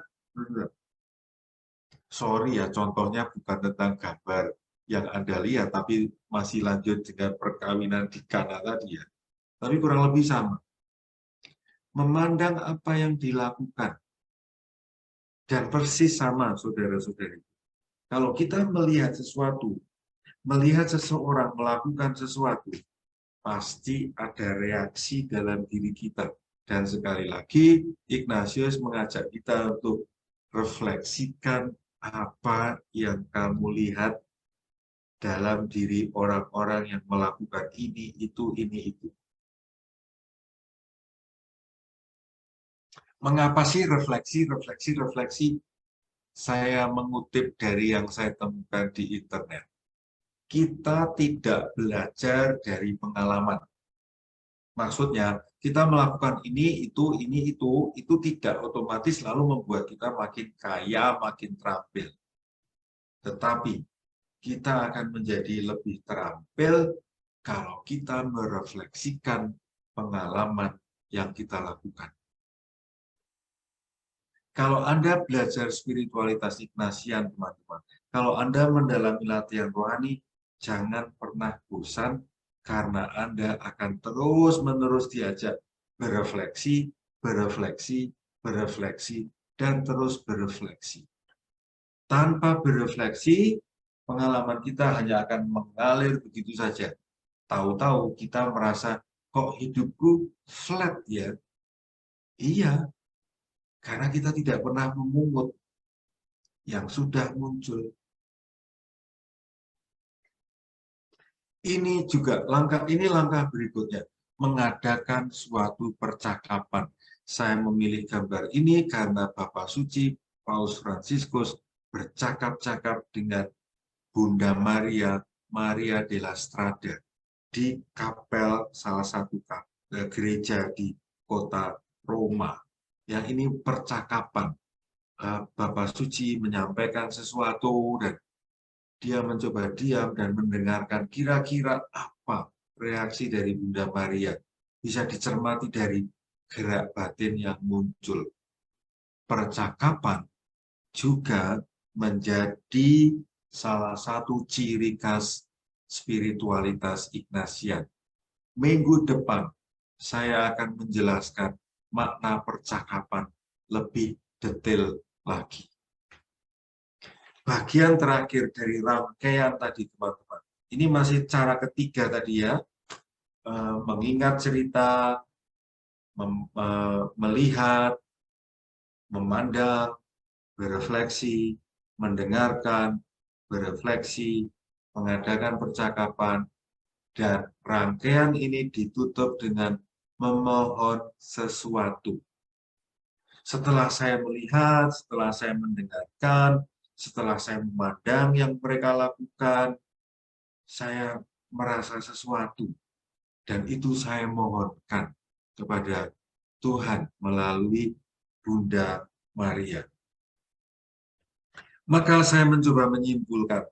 Sorry ya, contohnya bukan tentang gambar yang Anda lihat, tapi masih lanjut dengan perkawinan di Kana tadi ya. Tapi kurang lebih sama. Memandang apa yang dilakukan. Dan persis sama, saudara-saudari. Kalau kita melihat sesuatu, melihat seseorang melakukan sesuatu, pasti ada reaksi dalam diri kita. Dan sekali lagi, Ignatius mengajak kita untuk refleksikan apa yang kamu lihat dalam diri orang-orang yang melakukan ini, itu. Mengapa sih refleksi? Saya mengutip dari yang saya temukan di internet. Kita tidak belajar dari pengalaman. Maksudnya, kita melakukan ini, itu tidak otomatis lalu membuat kita makin kaya, makin terampil. Tetapi, kita akan menjadi lebih terampil kalau kita merefleksikan pengalaman yang kita lakukan. Kalau Anda belajar spiritualitas Ignatian, teman-teman, kalau Anda mendalami latihan rohani, jangan pernah bosan, karena Anda akan terus-menerus diajak berefleksi, dan terus berefleksi. Tanpa berefleksi, pengalaman kita hanya akan mengalir begitu saja. Tahu-tahu kita merasa, kok hidupku flat ya? Iya, karena kita tidak pernah memungut yang sudah muncul. Ini langkah berikutnya, mengadakan suatu percakapan. Saya memilih gambar ini karena Bapak Suci Paus Fransiskus bercakap-cakap dengan Bunda Maria della Strada di kapel salah satu gereja di kota Roma. Yang ini percakapan. Bapak Suci menyampaikan sesuatu dan dia mencoba diam dan mendengarkan kira-kira apa reaksi dari Bunda Maria. Bisa dicermati dari gerak batin yang muncul. Percakapan juga menjadi salah satu ciri khas spiritualitas Ignatian. Minggu depan saya akan menjelaskan makna percakapan lebih detail lagi. Bagian terakhir dari rangkaian tadi, teman-teman. Ini masih cara ketiga tadi ya, mengingat cerita, melihat, memandang, berefleksi, mendengarkan, berefleksi, mengadakan percakapan, dan rangkaian ini ditutup dengan memohon sesuatu. Setelah saya melihat, setelah saya mendengarkan, setelah saya memandang yang mereka lakukan, saya merasa sesuatu. Dan itu saya mohonkan kepada Tuhan melalui Bunda Maria. Maka saya mencoba menyimpulkan,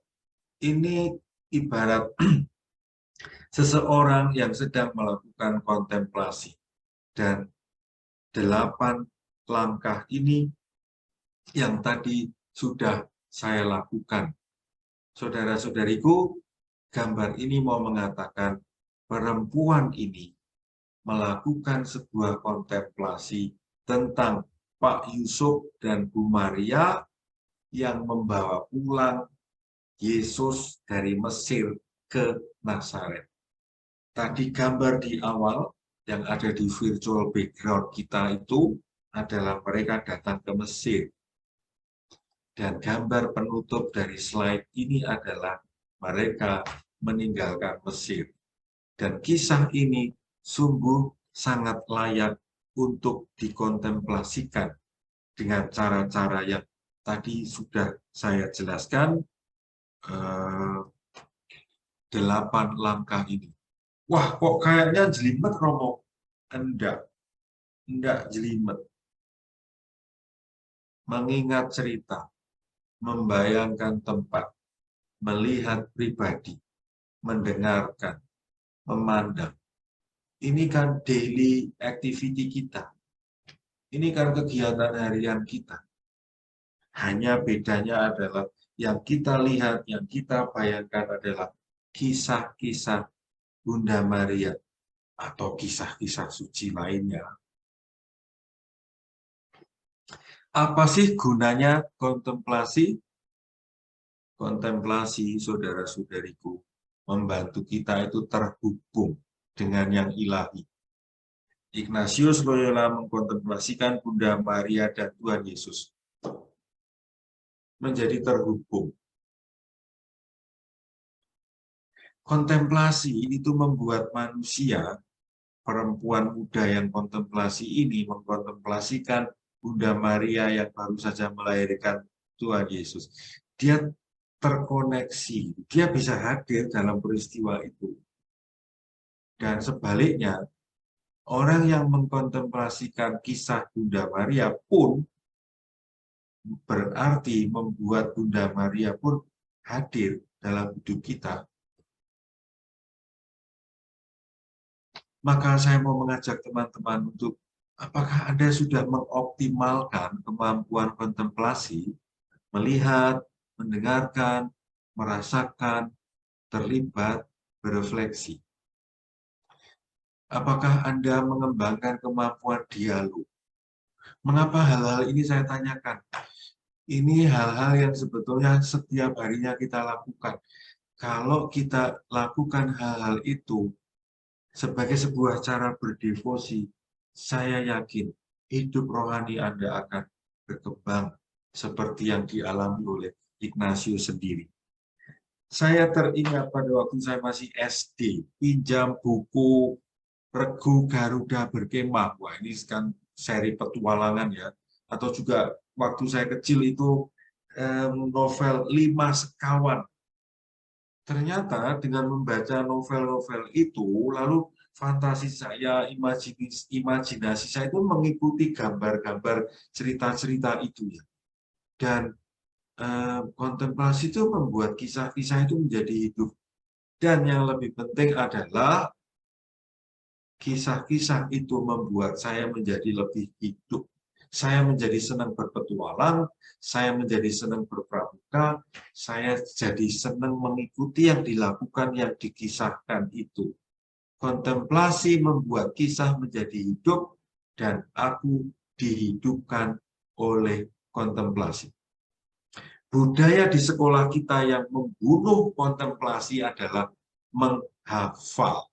ini ibarat seseorang yang sedang melakukan kontemplasi. Dan 8 langkah ini yang tadi sudah saya lakukan. Saudara-saudariku, gambar ini mau mengatakan perempuan ini melakukan sebuah kontemplasi tentang Pak Yusuf dan Bu Maria yang membawa pulang Yesus dari Mesir ke Nazaret. Tadi gambar di awal yang ada di virtual background kita itu adalah mereka datang ke Mesir. Dan gambar penutup dari slide ini adalah mereka meninggalkan Mesir. Dan kisah ini sungguh sangat layak untuk dikontemplasikan dengan cara-cara yang tadi sudah saya jelaskan, 8 langkah ini. Wah, kok kayaknya jelimet, Romo? Enggak jelimet. Mengingat cerita, membayangkan tempat, melihat pribadi, mendengarkan, memandang. Ini kan daily activity kita. Ini kan kegiatan harian kita. Hanya bedanya adalah yang kita lihat, yang kita bayangkan adalah kisah-kisah Bunda Maria atau kisah-kisah suci lainnya. Apa sih gunanya kontemplasi? Kontemplasi, saudara-saudariku, membantu kita itu terhubung dengan yang ilahi. Ignatius Loyola mengkontemplasikan Bunda Maria dan Tuhan Yesus menjadi terhubung. Kontemplasi itu membuat manusia, perempuan muda yang kontemplasi ini mengkontemplasikan Bunda Maria yang baru saja melahirkan Tuhan Yesus. Dia terkoneksi, dia bisa hadir dalam peristiwa itu. Dan sebaliknya, orang yang mengkontemplasikan kisah Bunda Maria pun berarti membuat Bunda Maria pun hadir dalam hidup kita. Maka saya mau mengajak teman-teman untuk, apakah Anda sudah mengoptimalkan kemampuan kontemplasi, melihat, mendengarkan, merasakan, terlibat, berefleksi? Apakah Anda mengembangkan kemampuan dialog? Mengapa hal-hal ini saya tanyakan? Ini hal-hal yang sebetulnya setiap harinya kita lakukan. Kalau kita lakukan hal-hal itu sebagai sebuah cara berdevosi, saya yakin hidup rohani Anda akan berkembang seperti yang dialami oleh Ignatius sendiri. Saya teringat pada waktu saya masih SD, pinjam buku Regu Garuda Berkemah. Wah, ini kan seri petualangan ya. Atau juga waktu saya kecil itu novel 5 Sekawan. Ternyata dengan membaca novel-novel itu, lalu fantasi saya, imajinasi saya itu mengikuti gambar-gambar cerita-cerita itu ya. Dan kontemplasi itu membuat kisah-kisah itu menjadi hidup. Dan yang lebih penting adalah kisah-kisah itu membuat saya menjadi lebih hidup. Saya menjadi senang berpetualang, saya menjadi senang berpramuka. maka saya jadi senang mengikuti yang dilakukan, yang dikisahkan itu. Kontemplasi membuat kisah menjadi hidup, dan aku dihidupkan oleh kontemplasi. Budaya di sekolah kita yang membunuh kontemplasi adalah menghafal.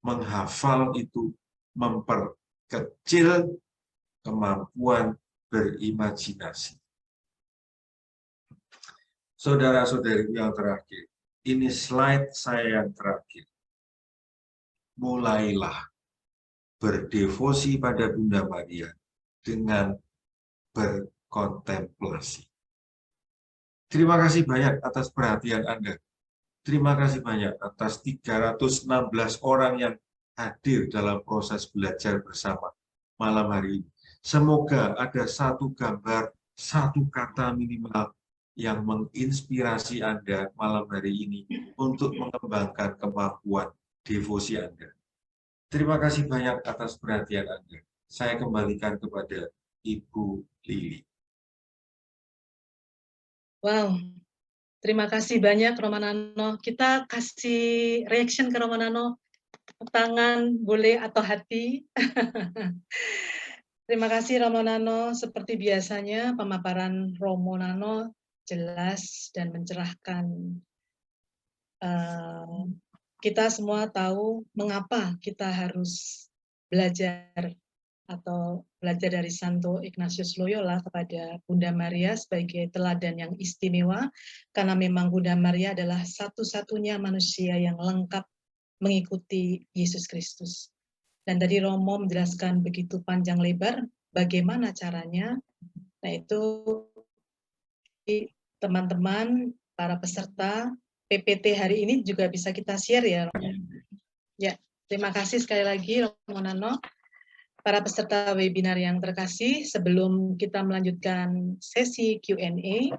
Menghafal itu memperkecil kemampuan berimajinasi. Saudara-saudari yang terakhir, ini slide saya yang terakhir. Mulailah berdevosi pada Bunda Maria dengan berkontemplasi. Terima kasih banyak atas perhatian Anda. Terima kasih banyak atas 316 orang yang hadir dalam proses belajar bersama malam hari ini. Semoga ada satu gambar, satu kata minimal yang menginspirasi Anda malam hari ini untuk mengembangkan kemampuan devosi Anda. Terima kasih banyak atas perhatian Anda. Saya kembalikan kepada Ibu Lili. Wow, terima kasih banyak Romanano. Kita kasih reaction ke Romanano, tangan boleh atau hati. Terima kasih Romanano, seperti biasanya pemaparan Romanano jelas dan mencerahkan. Kita semua tahu mengapa kita harus belajar atau belajar dari Santo Ignatius Loyola kepada Bunda Maria sebagai teladan yang istimewa, karena memang Bunda Maria adalah satu-satunya manusia yang lengkap mengikuti Yesus Kristus. Dan tadi Romo menjelaskan begitu panjang lebar bagaimana caranya. Nah itu teman-teman, para peserta PPT hari ini juga bisa kita share ya. Ya, terima kasih sekali lagi Romo Nano. Para peserta webinar yang terkasih, sebelum kita melanjutkan sesi Q&A,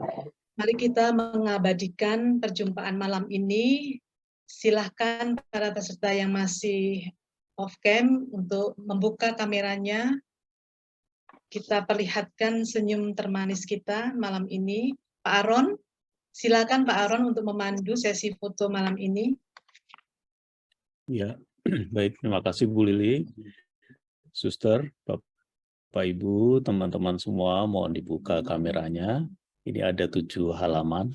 mari kita mengabadikan perjumpaan malam ini. Silahkan para peserta yang masih off-cam untuk membuka kameranya. Kita perlihatkan senyum termanis kita malam ini. Pak Aron, silakan Pak Aron untuk memandu sesi foto malam ini. Ya, baik. Terima kasih Bu Lili. Suster, Bapak Ibu, teman-teman semua, mohon dibuka kameranya. Ini ada 7 halaman.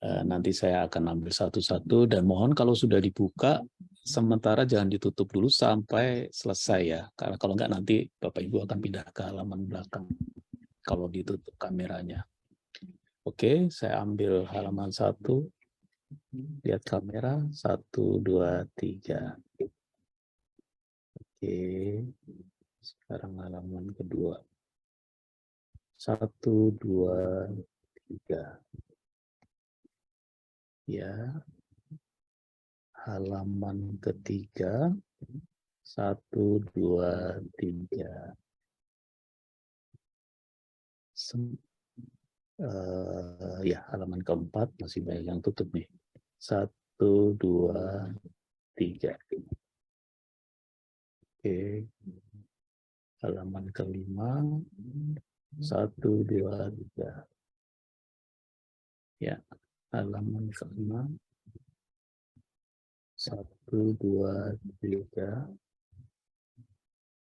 Nanti saya akan ambil satu-satu dan mohon kalau sudah dibuka, sementara jangan ditutup dulu sampai selesai ya. Karena kalau enggak nanti Bapak Ibu akan pindah ke halaman belakang kalau ditutup kameranya. Oke, saya ambil halaman 1. Lihat kamera, 1, 2, 3. Oke, sekarang halaman kedua. 1, 2, 3. Ya, halaman ketiga. 1, 2, 3. Ya, halaman keempat masih banyak yang tutup nih. 1, 2, 3. Oke, halaman kelima. 1, 2, 3. Ya, halaman ke-6. 1, 2, 3.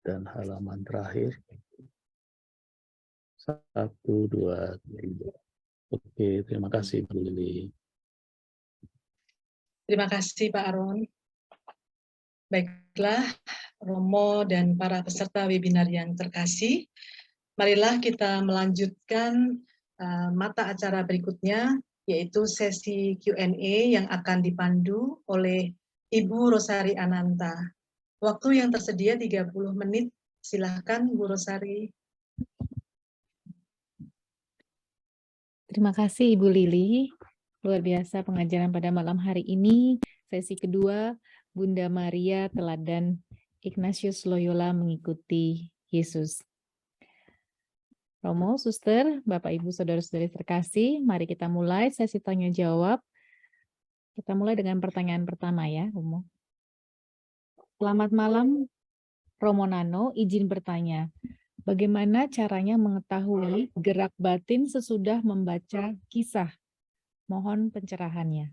Dan halaman terakhir. 1, 2, 3. Oke, terima kasih Bu Lili. Terima kasih Pak Aron. Baiklah, Romo dan para peserta webinar yang terkasih, marilah kita melanjutkan mata acara berikutnya, yaitu sesi Q&A yang akan dipandu oleh Ibu Rosari Ananta. Waktu yang tersedia 30 menit, silahkan Bu Rosari. Terima kasih Ibu Lili. Luar biasa pengajaran pada malam hari ini. Sesi kedua, Bunda Maria Teladan Ignatius Loyola mengikuti Yesus. Romo, Suster, Bapak Ibu Saudara-saudari terkasih, mari kita mulai sesi tanya jawab. Kita mulai dengan pertanyaan pertama ya, Romo. Selamat malam, Romo Nano, izin bertanya. Bagaimana caranya mengetahui gerak batin sesudah membaca kisah? Mohon pencerahannya.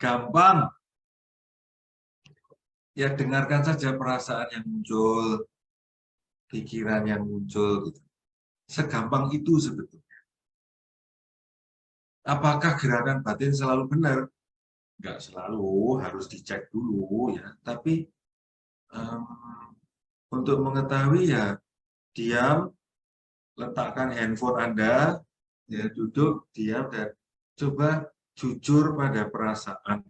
Gampang. Ya, dengarkan saja perasaan yang muncul, pikiran yang muncul. Gitu. Segampang itu sebetulnya. Apakah gerakan batin selalu benar? Enggak selalu, harus dicek dulu ya. Tapi untuk mengetahui ya, diam, letakkan handphone Anda, ya duduk, diam, dan coba jujur pada perasaan.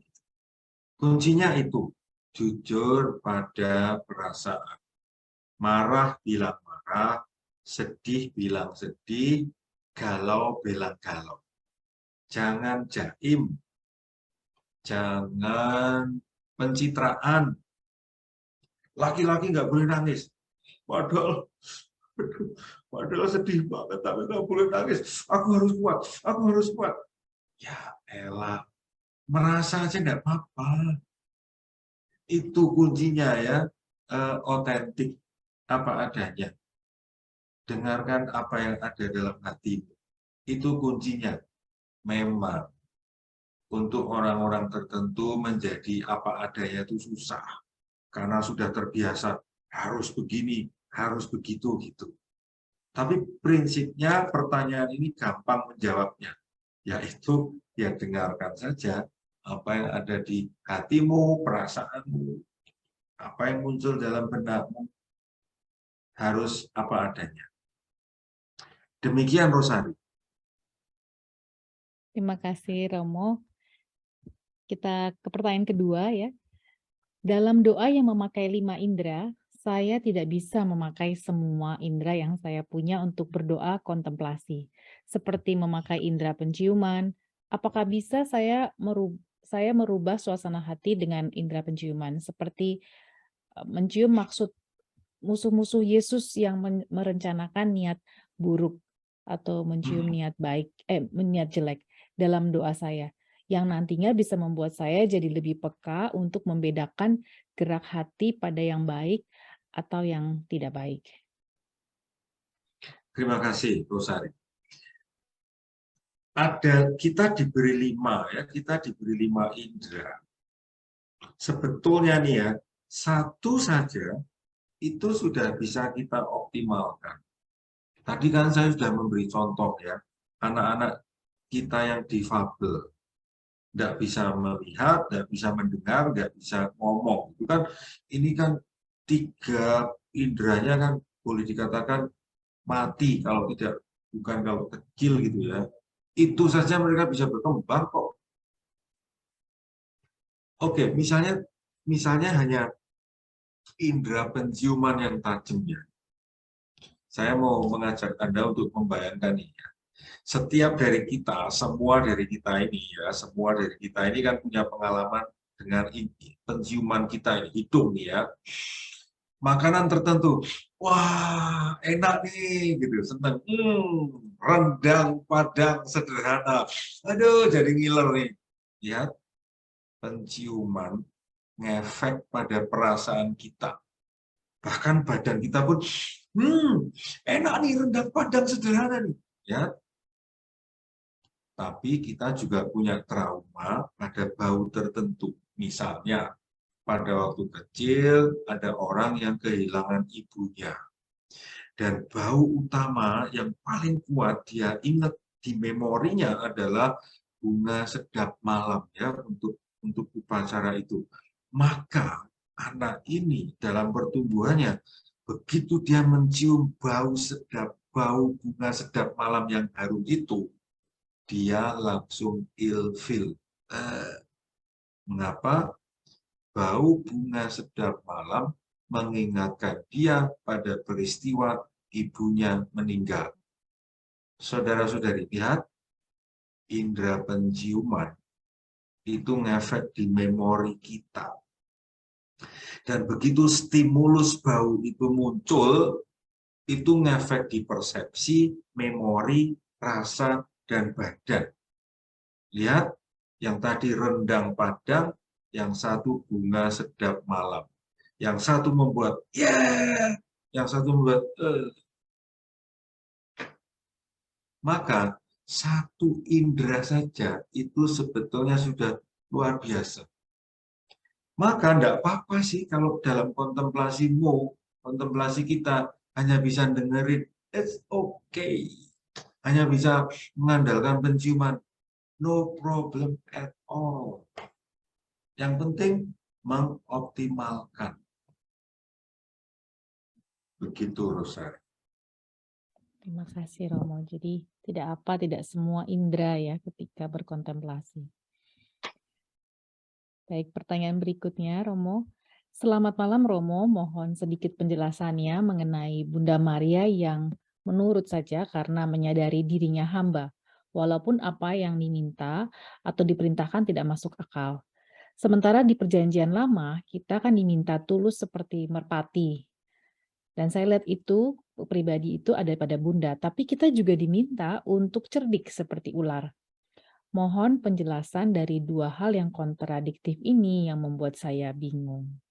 Kuncinya itu, jujur pada perasaan. Marah bilang marah, sedih bilang sedih, galau bilang galau. Jangan jaim, jangan pencitraan. Laki-laki nggak boleh nangis. Padahal sedih banget, tapi nggak boleh nangis. Aku harus kuat, aku harus kuat. Ya elah, merasa aja nggak apa-apa. Itu kuncinya ya, otentik apa adanya. Dengarkan apa yang ada dalam hati. Itu kuncinya. Memang untuk orang-orang tertentu menjadi apa adanya itu susah. Karena sudah terbiasa harus begini, harus begitu gitu. Tapi prinsipnya pertanyaan ini gampang menjawabnya. Yaitu ya dengarkan saja apa yang ada di hatimu, perasaanmu, apa yang muncul dalam benakmu, harus apa adanya. Demikian Rosari. Terima kasih Romo. Kita ke pertanyaan kedua ya. Dalam doa yang memakai 5 indera, saya tidak bisa memakai semua indera yang saya punya untuk berdoa kontemplasi. Seperti memakai indera penciuman, apakah bisa saya merubah suasana hati dengan indera penciuman? Seperti mencium maksud musuh-musuh Yesus yang merencanakan niat buruk atau mencium niat baik, niat jelek dalam doa saya, yang nantinya bisa membuat saya jadi lebih peka untuk membedakan gerak hati pada yang baik atau yang tidak baik. Terima kasih, Rosari. Kita diberi 5 ya, kita diberi 5 indera. Sebetulnya nih ya, satu saja itu sudah bisa kita optimalkan. Tadi kan saya sudah memberi contoh ya, anak-anak kita yang difabel, nggak bisa melihat, nggak bisa mendengar, nggak bisa ngomong. Itu kan, ini kan 3 inderanya kan boleh dikatakan mati kalau tidak, bukan kalau kecil gitu ya. Itu saja mereka bisa berkembang kok. Oke, misalnya hanya indera penciuman yang tajam ya. Saya mau mengajak Anda untuk membayangkan ini ya. Setiap dari kita, semua dari kita ini kan punya pengalaman dengan penciuman kita ini, hidung nih ya. Makanan tertentu, wah enak nih, gitu, senang. Rendang, padang, sederhana. Aduh, jadi ngiler nih. Lihat, penciuman ngefek pada perasaan kita. Bahkan badan kita pun, enak nih rendang padang sederhana nih. Ya. Tapi kita juga punya trauma pada bau tertentu. Misalnya, pada waktu kecil ada orang yang kehilangan ibunya. Dan bau utama yang paling kuat dia ingat di memorinya adalah bunga sedap malam ya untuk upacara itu. Maka anak ini dalam pertumbuhannya begitu dia mencium bau bunga sedap malam yang harum itu, dia langsung ilfil. Mengapa? Bau bunga sedap malam mengingatkan dia pada peristiwa ibunya meninggal. Saudara-saudari, lihat, indera penciuman itu ngefek di memori kita. Dan begitu stimulus bau itu muncul, itu ngefek di persepsi, memori, rasa, dan badan. Lihat, yang tadi rendang padang, yang satu bunga sedap malam. Yang satu membuat, yang satu membuat, Maka satu indera saja itu sebetulnya sudah luar biasa. Maka tidak apa-apa sih kalau dalam kontemplasi kita hanya bisa dengerin, it's okay. Hanya bisa mengandalkan penciuman, no problem at all. Yang penting mengoptimalkan. Begitu, Rosari. Terima kasih Romo. Jadi tidak semua indera ya ketika berkontemplasi. Baik, pertanyaan berikutnya Romo. Selamat malam Romo, mohon sedikit penjelasannya mengenai Bunda Maria yang menurut saja karena menyadari dirinya hamba, walaupun apa yang diminta atau diperintahkan tidak masuk akal. Sementara di Perjanjian Lama, kita kan diminta tulus seperti merpati. Dan saya lihat itu, pribadi itu ada pada Bunda, tapi kita juga diminta untuk cerdik seperti ular. Mohon penjelasan dari dua hal yang kontradiktif ini yang membuat saya bingung.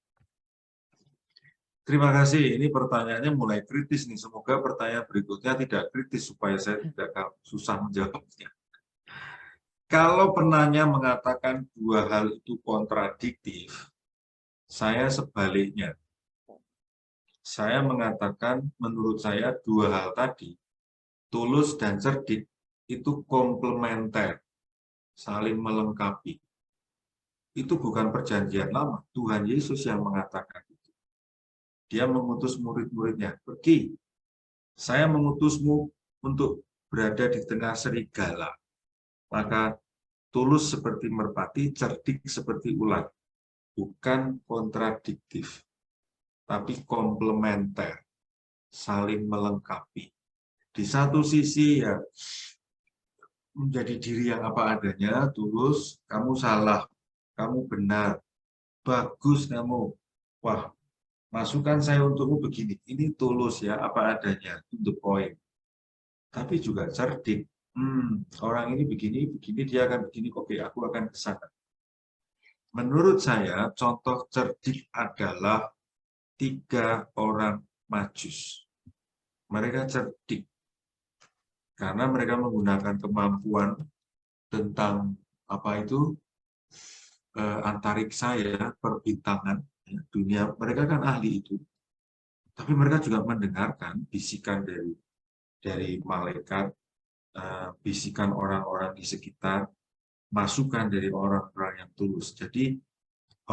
Terima kasih. Ini pertanyaannya mulai kritis nih. Semoga pertanyaan berikutnya tidak kritis supaya saya tidak susah menjawabnya. Kalau penanya mengatakan dua hal itu kontradiktif, saya sebaliknya. Saya mengatakan menurut saya dua hal tadi, tulus dan cerdik, itu komplementer, saling melengkapi. Itu bukan perjanjian lama, Tuhan Yesus yang mengatakan itu. Dia mengutus murid-muridnya, pergi, saya mengutusmu untuk berada di tengah serigala. Maka tulus seperti merpati, cerdik seperti ular. Bukan kontradiktif, tapi komplementer, saling melengkapi. Di satu sisi ya menjadi diri yang apa adanya, tulus, kamu salah, kamu benar, bagus kamu, wah masukan saya untukmu begini, ini tulus ya, apa adanya, to the point. Tapi juga cerdik, orang ini begini, dia akan begini, oke aku akan ke sana. Menurut saya, contoh cerdik adalah 3 orang Majus. Mereka cerdik karena mereka menggunakan kemampuan tentang apa itu antariksa ya, perbintangan ya, dunia. Mereka kan ahli itu, tapi mereka juga mendengarkan bisikan dari malaikat, bisikan orang-orang di sekitar, masukan dari orang-orang yang tulus. Jadi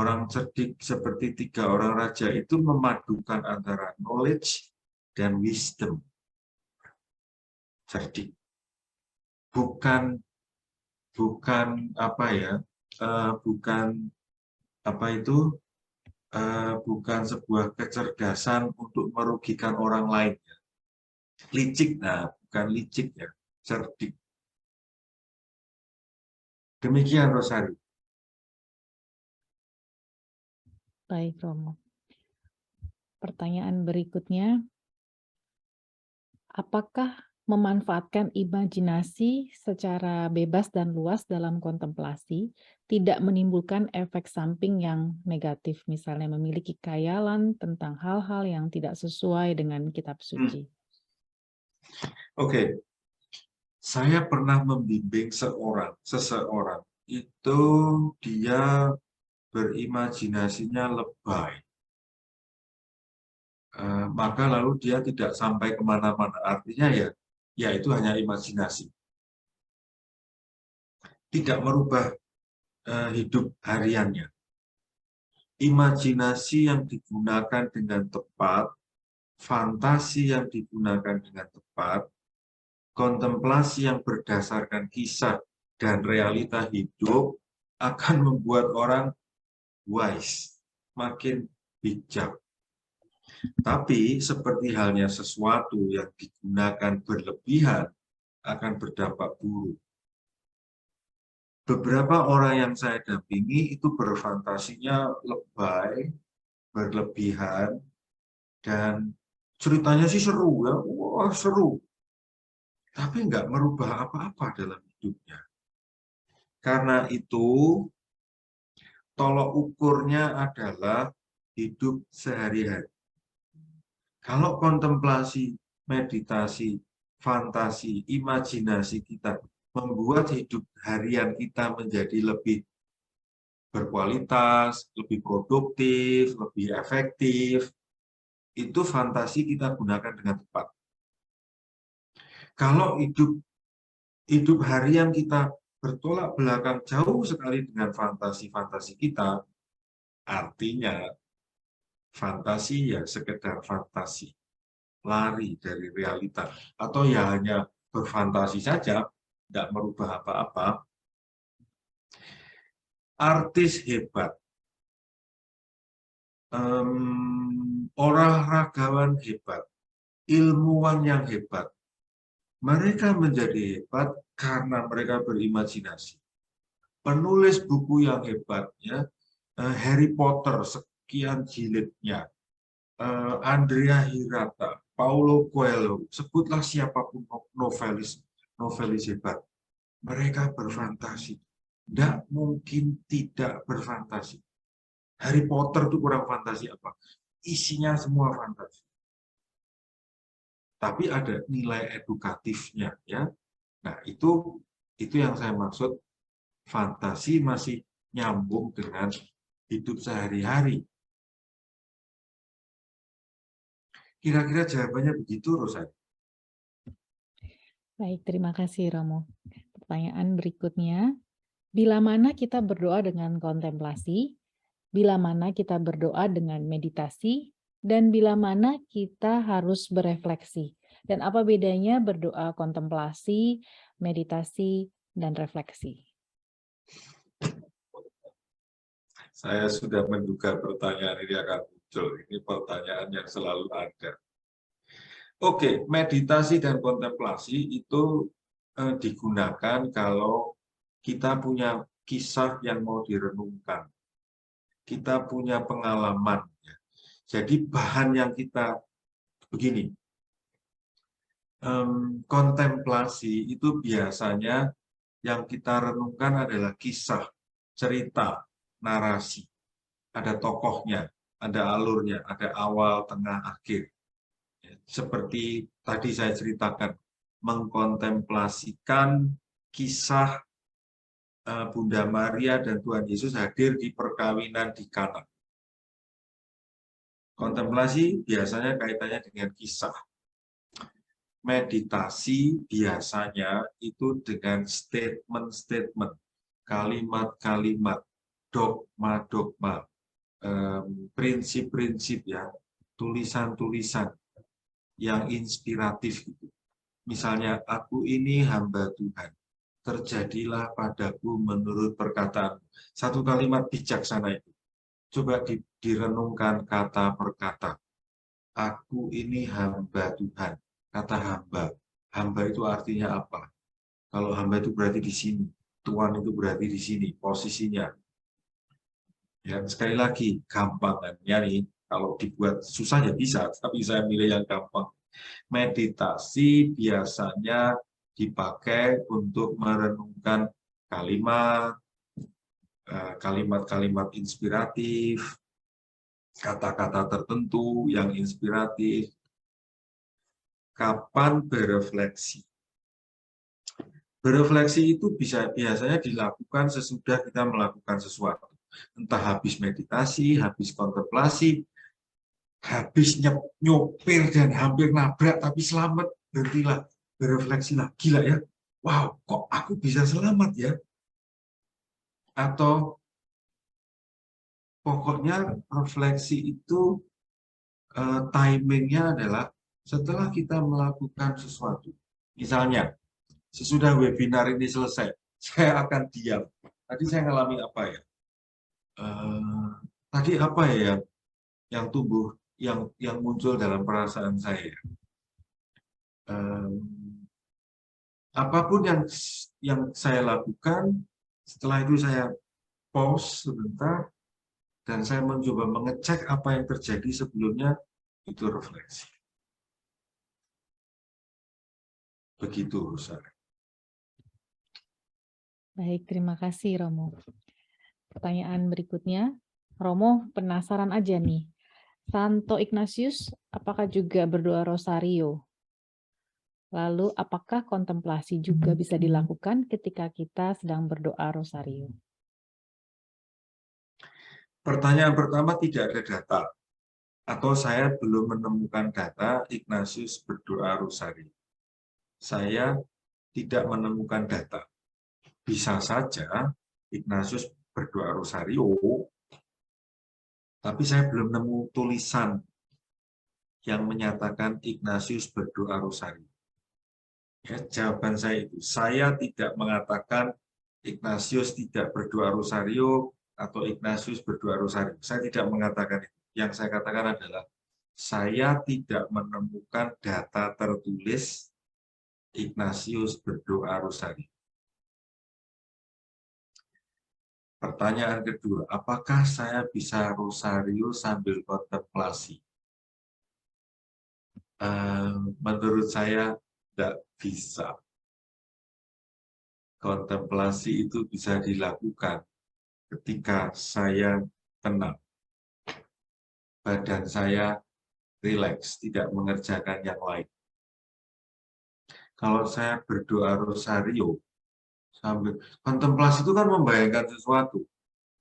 orang cerdik seperti 3 orang raja itu memadukan antara knowledge dan wisdom. Cerdik. Bukan apa ya, bukan apa itu, bukan sebuah kecerdasan untuk merugikan orang lain. Licik, nah bukan licik ya, cerdik. Demikian Rosari. Baik Romo. Pertanyaan berikutnya, apakah memanfaatkan imajinasi secara bebas dan luas dalam kontemplasi tidak menimbulkan efek samping yang negatif, misalnya memiliki khayalan tentang hal-hal yang tidak sesuai dengan kitab suci? Oke. Saya pernah membimbing seseorang itu dia berimajinasinya lebay. Maka lalu dia tidak sampai kemana-mana. Artinya ya itu hanya imajinasi. Tidak merubah hidup hariannya. Imajinasi yang digunakan dengan tepat, fantasi yang digunakan dengan tepat, kontemplasi yang berdasarkan kisah dan realita hidup akan membuat orang wise, makin bijak. Tapi seperti halnya sesuatu yang digunakan berlebihan akan berdampak buruk. Beberapa orang yang saya dampingi itu berfantasinya lebay, berlebihan, dan ceritanya sih seru ya, wah seru. Tapi nggak merubah apa-apa dalam hidupnya. Karena itu, tolok ukurnya adalah hidup sehari-hari. Kalau kontemplasi, meditasi, fantasi, imajinasi kita membuat hidup harian kita menjadi lebih berkualitas, lebih produktif, lebih efektif, itu fantasi kita gunakan dengan tepat. Kalau hidup harian kita bertolak belakang jauh sekali dengan fantasi-fantasi kita, artinya fantasi ya sekedar fantasi, lari dari realita, atau ya hanya berfantasi saja, tidak merubah apa-apa. Artis hebat, olahragawan hebat, ilmuwan yang hebat, mereka menjadi hebat karena mereka berimajinasi. Penulis buku yang hebatnya, Harry Potter sekian jilidnya, Andrea Hirata, Paulo Coelho, sebutlah siapapun novelis hebat. Mereka berfantasi. Tidak mungkin tidak berfantasi. Harry Potter itu kurang fantasi apa? Isinya semua fantasi. Tapi ada nilai edukatifnya, ya. Nah, itu yang saya maksud, fantasi masih nyambung dengan hidup sehari-hari. Kira-kira jawabannya begitu, Rosa? Baik, terima kasih Romo. Pertanyaan berikutnya, bila mana kita berdoa dengan kontemplasi, bila mana kita berdoa dengan meditasi, dan bila mana kita harus berefleksi? Dan apa bedanya berdoa kontemplasi, meditasi, dan refleksi? Saya sudah menduga pertanyaan ini akan muncul. Ini pertanyaan yang selalu ada. Oke, meditasi dan kontemplasi itu digunakan kalau kita punya kisah yang mau direnungkan. Kita punya pengalaman. Jadi bahan yang kita, begini, kontemplasi itu biasanya yang kita renungkan adalah kisah, cerita, narasi. Ada tokohnya, ada alurnya, ada awal, tengah, akhir. Seperti tadi saya ceritakan, mengkontemplasikan kisah Bunda Maria dan Tuhan Yesus hadir di perkawinan di Kana. Kontemplasi biasanya kaitannya dengan kisah. Meditasi biasanya itu dengan statement-statement, kalimat-kalimat, dogma-dogma, prinsip-prinsip, ya, tulisan-tulisan yang inspiratif gitu. Misalnya, aku ini hamba Tuhan, terjadilah padaku menurut perkataan. Satu kalimat bijaksana itu. Coba direnungkan kata per kata. Aku ini hamba Tuhan. Kata hamba. Hamba itu artinya apa? Kalau hamba itu berarti di sini. Tuhan itu berarti di sini, posisinya. Ya, sekali lagi, gampangannya nih, kalau dibuat susah ya bisa, tapi saya milih yang gampang. Meditasi biasanya dipakai untuk merenungkan kalimat, kalimat-kalimat inspiratif, kata-kata tertentu yang inspiratif. Kapan berefleksi? Berefleksi itu biasanya dilakukan sesudah kita melakukan sesuatu. Entah habis meditasi, habis kontemplasi, habis nyopir dan hampir nabrak tapi selamat, berhentilah, berefleksilah. Gila ya, wow, kok aku bisa selamat ya? Atau pokoknya refleksi itu timingnya adalah setelah kita melakukan sesuatu. Misalnya, sesudah webinar ini selesai, saya akan diam. Tadi saya ngalami apa ya? Tadi apa ya yang tumbuh, yang muncul dalam perasaan saya? Apapun yang saya lakukan, setelah itu saya pause sebentar, dan saya mencoba mengecek apa yang terjadi sebelumnya, itu refleksi. Begitu, Rosa. Baik, terima kasih Romo. Pertanyaan berikutnya, Romo penasaran aja nih. Santo Ignatius apakah juga berdoa rosario? Lalu apakah kontemplasi juga bisa dilakukan ketika kita sedang berdoa rosario? Pertanyaan pertama, tidak ada data. Atau saya belum menemukan data Ignatius berdoa rosario. Saya tidak menemukan data. Bisa saja Ignatius berdoa rosario, tapi saya belum nemu tulisan yang menyatakan Ignatius berdoa rosario. Ya, jawaban saya itu, saya tidak mengatakan Ignatius tidak berdoa rosario atau Ignatius berdoa rosario. Saya tidak mengatakan itu. Yang saya katakan adalah, saya tidak menemukan data tertulis Ignatius berdoa rosario. Pertanyaan kedua, apakah saya bisa rosario sambil kontemplasi? Menurut saya tidak bisa. Kontemplasi itu bisa dilakukan ketika saya tenang. Badan saya rileks, tidak mengerjakan yang lain. Kalau saya berdoa rosario, sambil kontemplasi itu kan membayangkan sesuatu.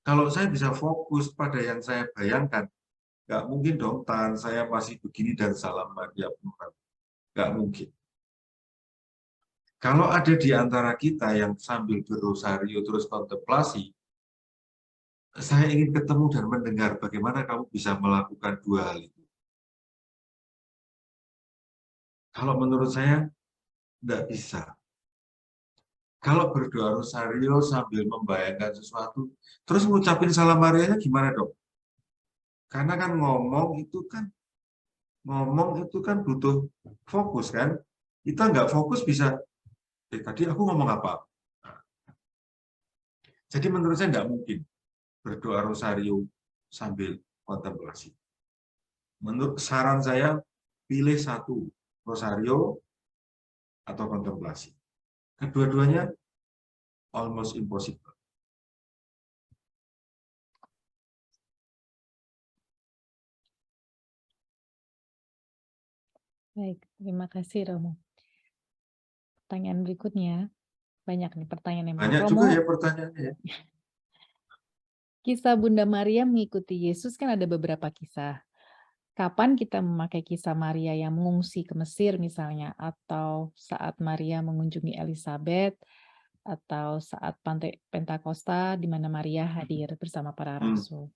Kalau saya bisa fokus pada yang saya bayangkan, nggak mungkin dong tangan saya masih begini dan salam Maria penuh. Nggak mungkin. Kalau ada di antara kita yang sambil berosario terus kontemplasi, saya ingin ketemu dan mendengar bagaimana kamu bisa melakukan dua hal itu. Kalau menurut saya, tidak bisa. Kalau berdoa rosario sambil membayangkan sesuatu, terus ngucapin salam Marianya gimana dong? Karena kan ngomong itu kan butuh fokus kan. Kita nggak fokus bisa, tadi aku ngomong apa? Jadi menurut saya nggak mungkin berdoa rosario sambil kontemplasi. Menurut saran saya, pilih satu, rosario atau kontemplasi. Kedua-duanya almost impossible. Baik, terima kasih Romo. Pertanyaan berikutnya, banyak nih pertanyaan yang Banyak juga ya pertanyaannya. Kisah Bunda Maria mengikuti Yesus kan ada beberapa kisah. Kapan kita memakai kisah Maria yang mengungsi ke Mesir misalnya, atau saat Maria mengunjungi Elizabeth, atau saat pantai Pentakosta di mana Maria hadir bersama para rasul?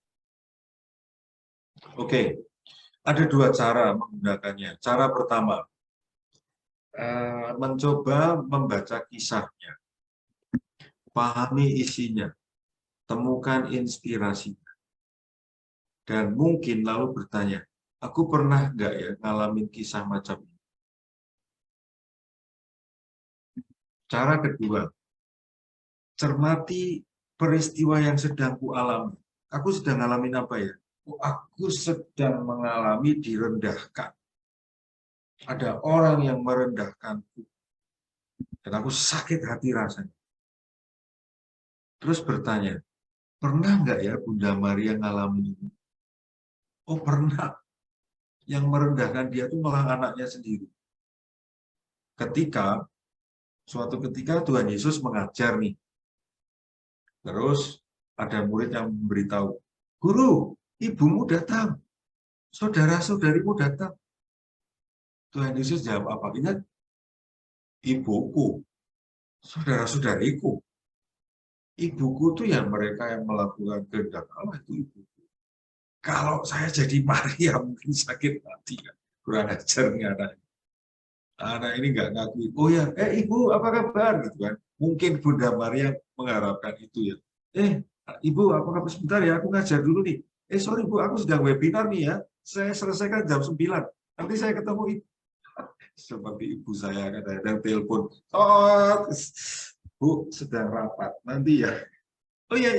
Oke. Ada dua cara menggunakannya. Cara pertama, mencoba membaca kisahnya, pahami isinya, temukan inspirasinya, dan mungkin lalu bertanya, aku pernah nggak ya ngalamin kisah macam ini? Cara kedua, cermati peristiwa yang sedang kualami. Aku sedang ngalamin apa ya? Aku sedang mengalami direndahkan. Ada orang yang merendahkanku. Dan aku sakit hati rasanya. Terus bertanya, pernah nggak ya Bunda Maria ngalamin ini? Oh pernah. Yang merendahkan dia itu malah anaknya sendiri. Suatu ketika Tuhan Yesus mengajar nih. Terus ada murid yang memberitahu, Guru, ibumu datang. Saudara-saudarimu datang. Tuhan Yesus jawab apa? Ingat, ibuku, saudara-saudariku. Ibuku itu yang mereka yang melakukan kehendak Allah itu ibuku. Kalau saya jadi Maria mungkin sakit hati kan. Kurang ajar nih anak. Anak ini nggak ngakui. Oh ya, ibu apa kabar gitu kan. Mungkin Bunda Maria mengharapkan itu ya. Ibu apa kabar sebentar ya, aku ngajar dulu nih. Sorry Bu, aku sedang webinar nih ya. Saya selesaikan jam 9. Nanti saya ketemu ibu. Seperti ibu saya kadang-kadang telepon. Oh, Bu sedang rapat. Nanti ya. Oh iya.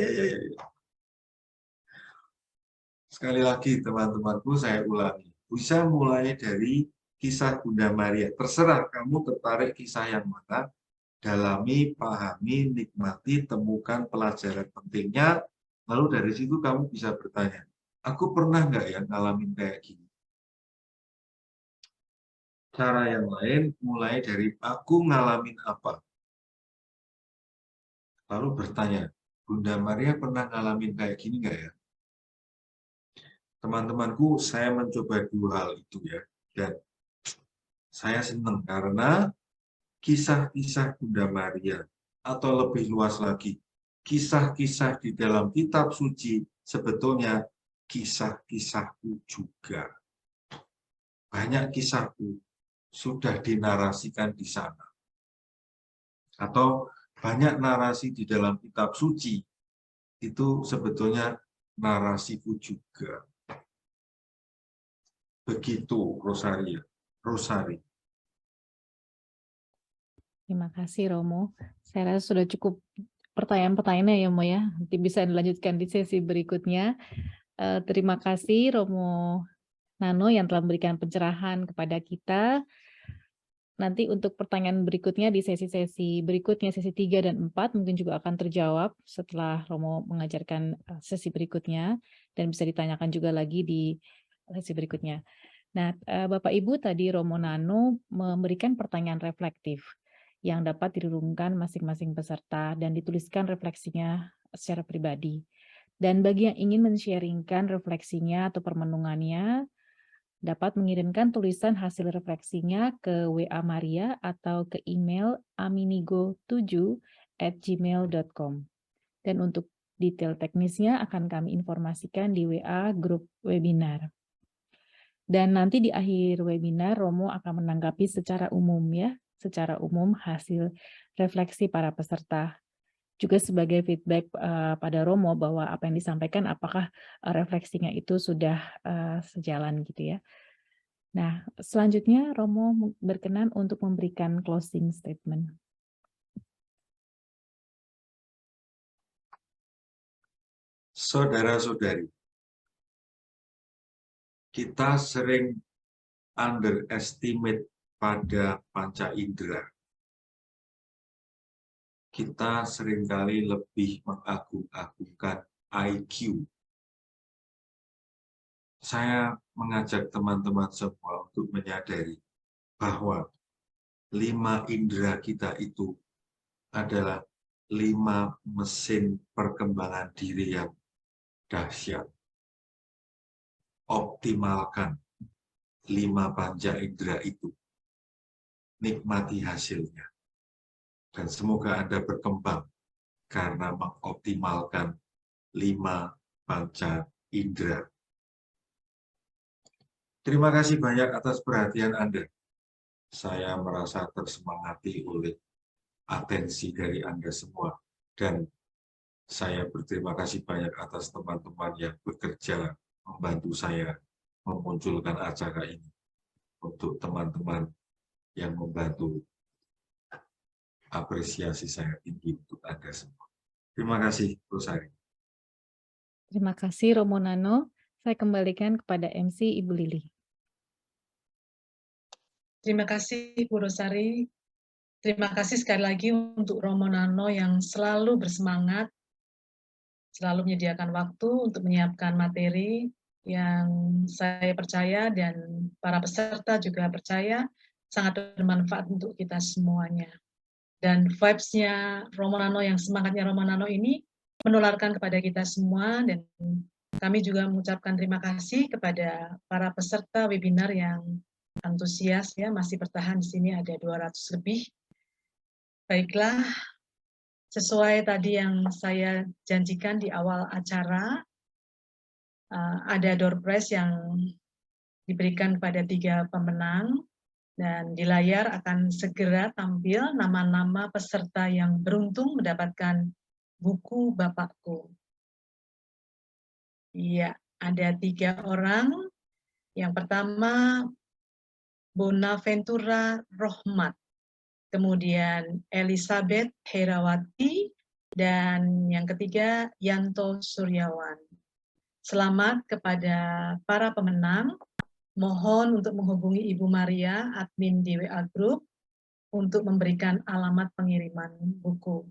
Sekali lagi teman-temanku saya ulangi. Bisa mulai dari kisah Bunda Maria. Terserah kamu tertarik kisah yang mana. Dalami, pahami, nikmati, temukan pelajaran pentingnya. Lalu dari situ kamu bisa bertanya, aku pernah nggak ya ngalamin kayak gini? Cara yang lain mulai dari aku ngalamin apa. Lalu bertanya, Bunda Maria pernah ngalamin kayak gini nggak ya? Teman-temanku, saya mencoba dua hal itu ya. Dan saya senang karena kisah-kisah Bunda Maria, atau lebih luas lagi, kisah-kisah di dalam kitab suci sebetulnya kisah-kisahku juga. Banyak kisahku sudah dinarasikan di sana. Atau banyak narasi di dalam kitab suci, itu sebetulnya narasiku juga. Begitu, Rosari. Terima kasih Romo. Saya rasa sudah cukup pertanyaan-pertanyaannya ya Mo ya. Nanti bisa dilanjutkan di sesi berikutnya. Terima kasih Romo Nano yang telah memberikan pencerahan kepada kita. Nanti untuk pertanyaan berikutnya di sesi-sesi berikutnya, sesi 3 dan 4 mungkin juga akan terjawab setelah Romo mengajarkan sesi berikutnya dan bisa ditanyakan juga lagi di sesi berikutnya. Nah, Bapak Ibu tadi Romo Nano memberikan pertanyaan reflektif yang dapat direnungkan masing-masing peserta dan dituliskan refleksinya secara pribadi. Dan bagi yang ingin men-sharingkan refleksinya atau permenungannya, dapat mengirimkan tulisan hasil refleksinya ke WA Maria atau ke email aminigo7@gmail.com. Dan untuk detail teknisnya akan kami informasikan di WA grup webinar. Dan nanti di akhir webinar, Romo akan menanggapi secara umum ya, secara umum hasil refleksi para peserta. Juga sebagai feedback pada Romo bahwa apa yang disampaikan apakah refleksinya itu sudah sejalan gitu ya. Nah, selanjutnya Romo berkenan untuk memberikan closing statement. Saudara-saudari, kita sering underestimate pada panca indera. Kita seringkali lebih mengagung-agungkan IQ. Saya mengajak teman-teman semua untuk menyadari bahwa 5 indera kita itu adalah 5 mesin perkembangan diri yang dahsyat. Optimalkan 5 panca indera itu. Nikmati hasilnya. Dan semoga Anda berkembang karena mengoptimalkan 5 panca indera. Terima kasih banyak atas perhatian Anda. Saya merasa tersemangati oleh atensi dari Anda semua. Dan saya berterima kasih banyak atas teman-teman yang bekerja membantu saya memunculkan acara ini. Untuk teman-teman yang membantu, apresiasi saya tinggi untuk Anda semua. Terima kasih, Rosari. Terima kasih Romo Nano. Saya kembalikan kepada MC Ibu Lili. Terima kasih Bu Rosari. Terima kasih sekali lagi untuk Romo Nano yang selalu bersemangat, selalu menyediakan waktu untuk menyiapkan materi yang saya percaya dan para peserta juga percaya sangat bermanfaat untuk kita semuanya. Dan vibes-nya Romo Nano, yang semangatnya Romo Nano ini menularkan kepada kita semua, dan kami juga mengucapkan terima kasih kepada para peserta webinar yang antusias ya, masih bertahan di sini ada 200 lebih. Baiklah, sesuai tadi yang saya janjikan di awal acara, ada door prize yang diberikan kepada 3 pemenang, dan di layar akan segera tampil nama-nama peserta yang beruntung mendapatkan buku Bapakku. Iya, ada 3 orang. Yang pertama, Bonaventura Rohmat, kemudian Elizabeth Herawati, dan yang ketiga Yanto Suryawan. Selamat kepada para pemenang. Mohon untuk menghubungi Ibu Maria, admin di WA Group, untuk memberikan alamat pengiriman buku.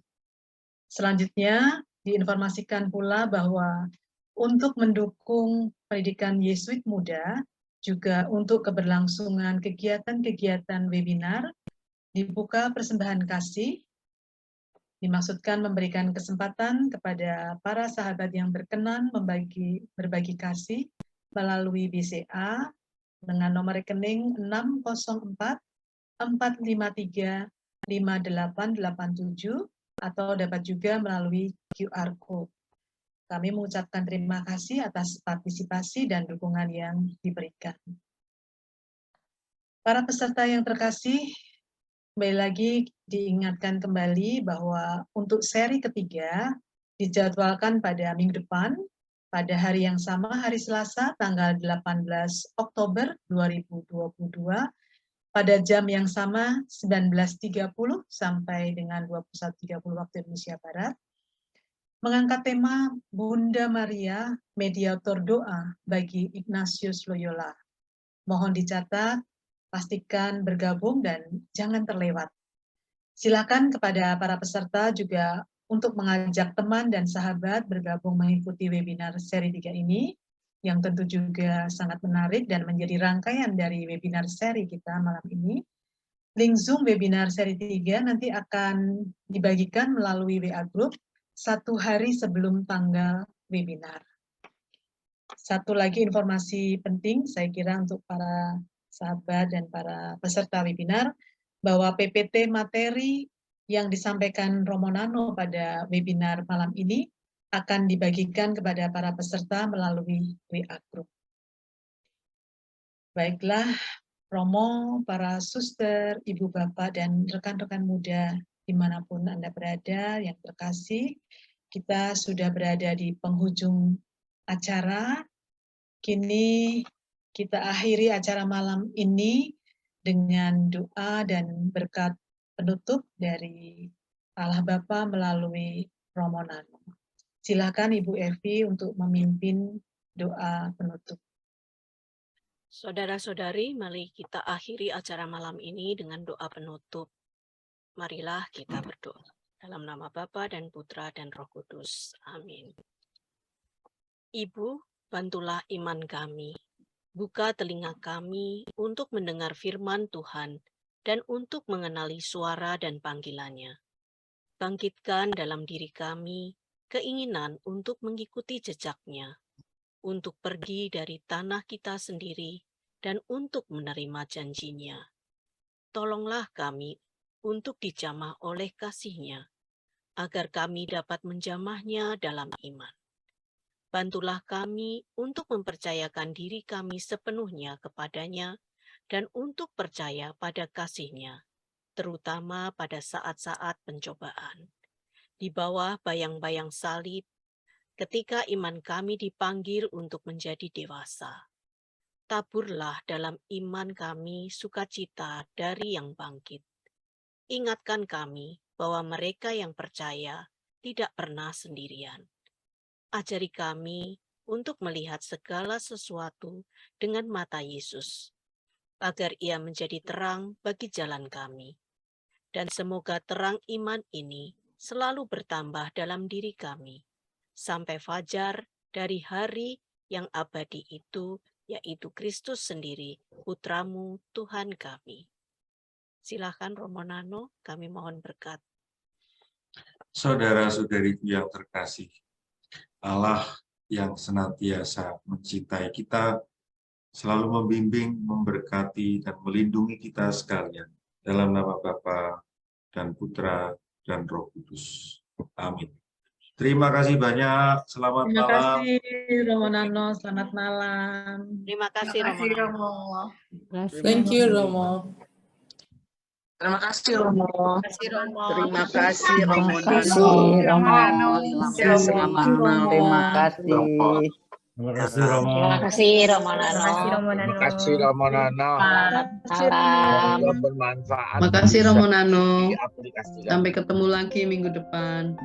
Selanjutnya, diinformasikan pula bahwa untuk mendukung pendidikan Yesuit muda, juga untuk keberlangsungan kegiatan-kegiatan webinar, dibuka persembahan kasih, dimaksudkan memberikan kesempatan kepada para sahabat yang berkenan berbagi kasih melalui BCA dengan nomor rekening 604 453 5887 atau dapat juga melalui QR Code. Kami mengucapkan terima kasih atas partisipasi dan dukungan yang diberikan. Para peserta yang terkasih, kembali lagi diingatkan kembali bahwa untuk seri ketiga dijadwalkan pada minggu depan, pada hari yang sama, hari Selasa, tanggal 18 Oktober 2022, pada jam yang sama 19.30 sampai dengan 21.30 waktu Indonesia Barat, mengangkat tema Bunda Maria, mediator doa bagi Ignatius Loyola. Mohon dicatat, pastikan bergabung dan jangan terlewat. Silakan kepada para peserta juga untuk mengajak teman dan sahabat bergabung mengikuti webinar seri 3 ini, yang tentu juga sangat menarik dan menjadi rangkaian dari webinar seri kita malam ini. Link Zoom webinar seri 3 nanti akan dibagikan melalui WA Group 1 hari sebelum tanggal webinar. Satu lagi informasi penting saya kira untuk para sahabat dan para peserta webinar, bahwa PPT materi yang disampaikan Romo Nano pada webinar malam ini akan dibagikan kepada para peserta melalui WA Group. Baiklah, Romo, para suster, ibu bapak, dan rekan-rekan muda dimanapun Anda berada yang terkasih, kita sudah berada di penghujung acara. Kini kita akhiri acara malam ini dengan doa dan berkat penutup dari Allah Bapa melalui Romo Nano. Silakan Ibu Evi untuk memimpin doa penutup. Saudara-saudari, mari kita akhiri acara malam ini dengan doa penutup. Marilah kita berdoa. Dalam nama Bapa dan Putra dan Roh Kudus. Amin. Ibu, bantulah iman kami. Buka telinga kami untuk mendengar firman Tuhan dan untuk mengenali suara dan panggilannya. Bangkitkan dalam diri kami keinginan untuk mengikuti jejaknya, untuk pergi dari tanah kita sendiri dan untuk menerima janjinya. Tolonglah kami untuk dijamah oleh kasih-Nya, agar kami dapat menjamahnya dalam iman. Bantulah kami untuk mempercayakan diri kami sepenuhnya kepadanya dan untuk percaya pada kasih-Nya, terutama pada saat-saat pencobaan. Di bawah bayang-bayang salib, ketika iman kami dipanggil untuk menjadi dewasa. Taburlah dalam iman kami sukacita dari yang bangkit. Ingatkan kami bahwa mereka yang percaya tidak pernah sendirian. Ajari kami untuk melihat segala sesuatu dengan mata Yesus, agar Ia menjadi terang bagi jalan kami. Dan semoga terang iman ini selalu bertambah dalam diri kami, sampai fajar dari hari yang abadi itu, yaitu Kristus sendiri, Putramu Tuhan kami. Silakan Romo Nano, kami mohon berkat. Saudara-saudariku yang terkasih, Allah yang senantiasa mencintai kita, selalu membimbing, memberkati, dan melindungi kita sekalian. Dalam nama Bapa dan Putra dan Roh Kudus. Amin. Terima kasih banyak. Selamat malam. Terima kasih Romo Nano. Selamat malam. Terima kasih Romo Nano. Thank you, Romo. Terima kasih Romo. Terima kasih Romo. Terima kasih Romo. Terima kasih. Terima kasih Romo. Terima kasih Romo Nano. Terima kasih Romo Nano. Salam. Bermanfaat. Terima kasih Romo Nano. Aplikasi. Sampai ketemu lagi minggu depan.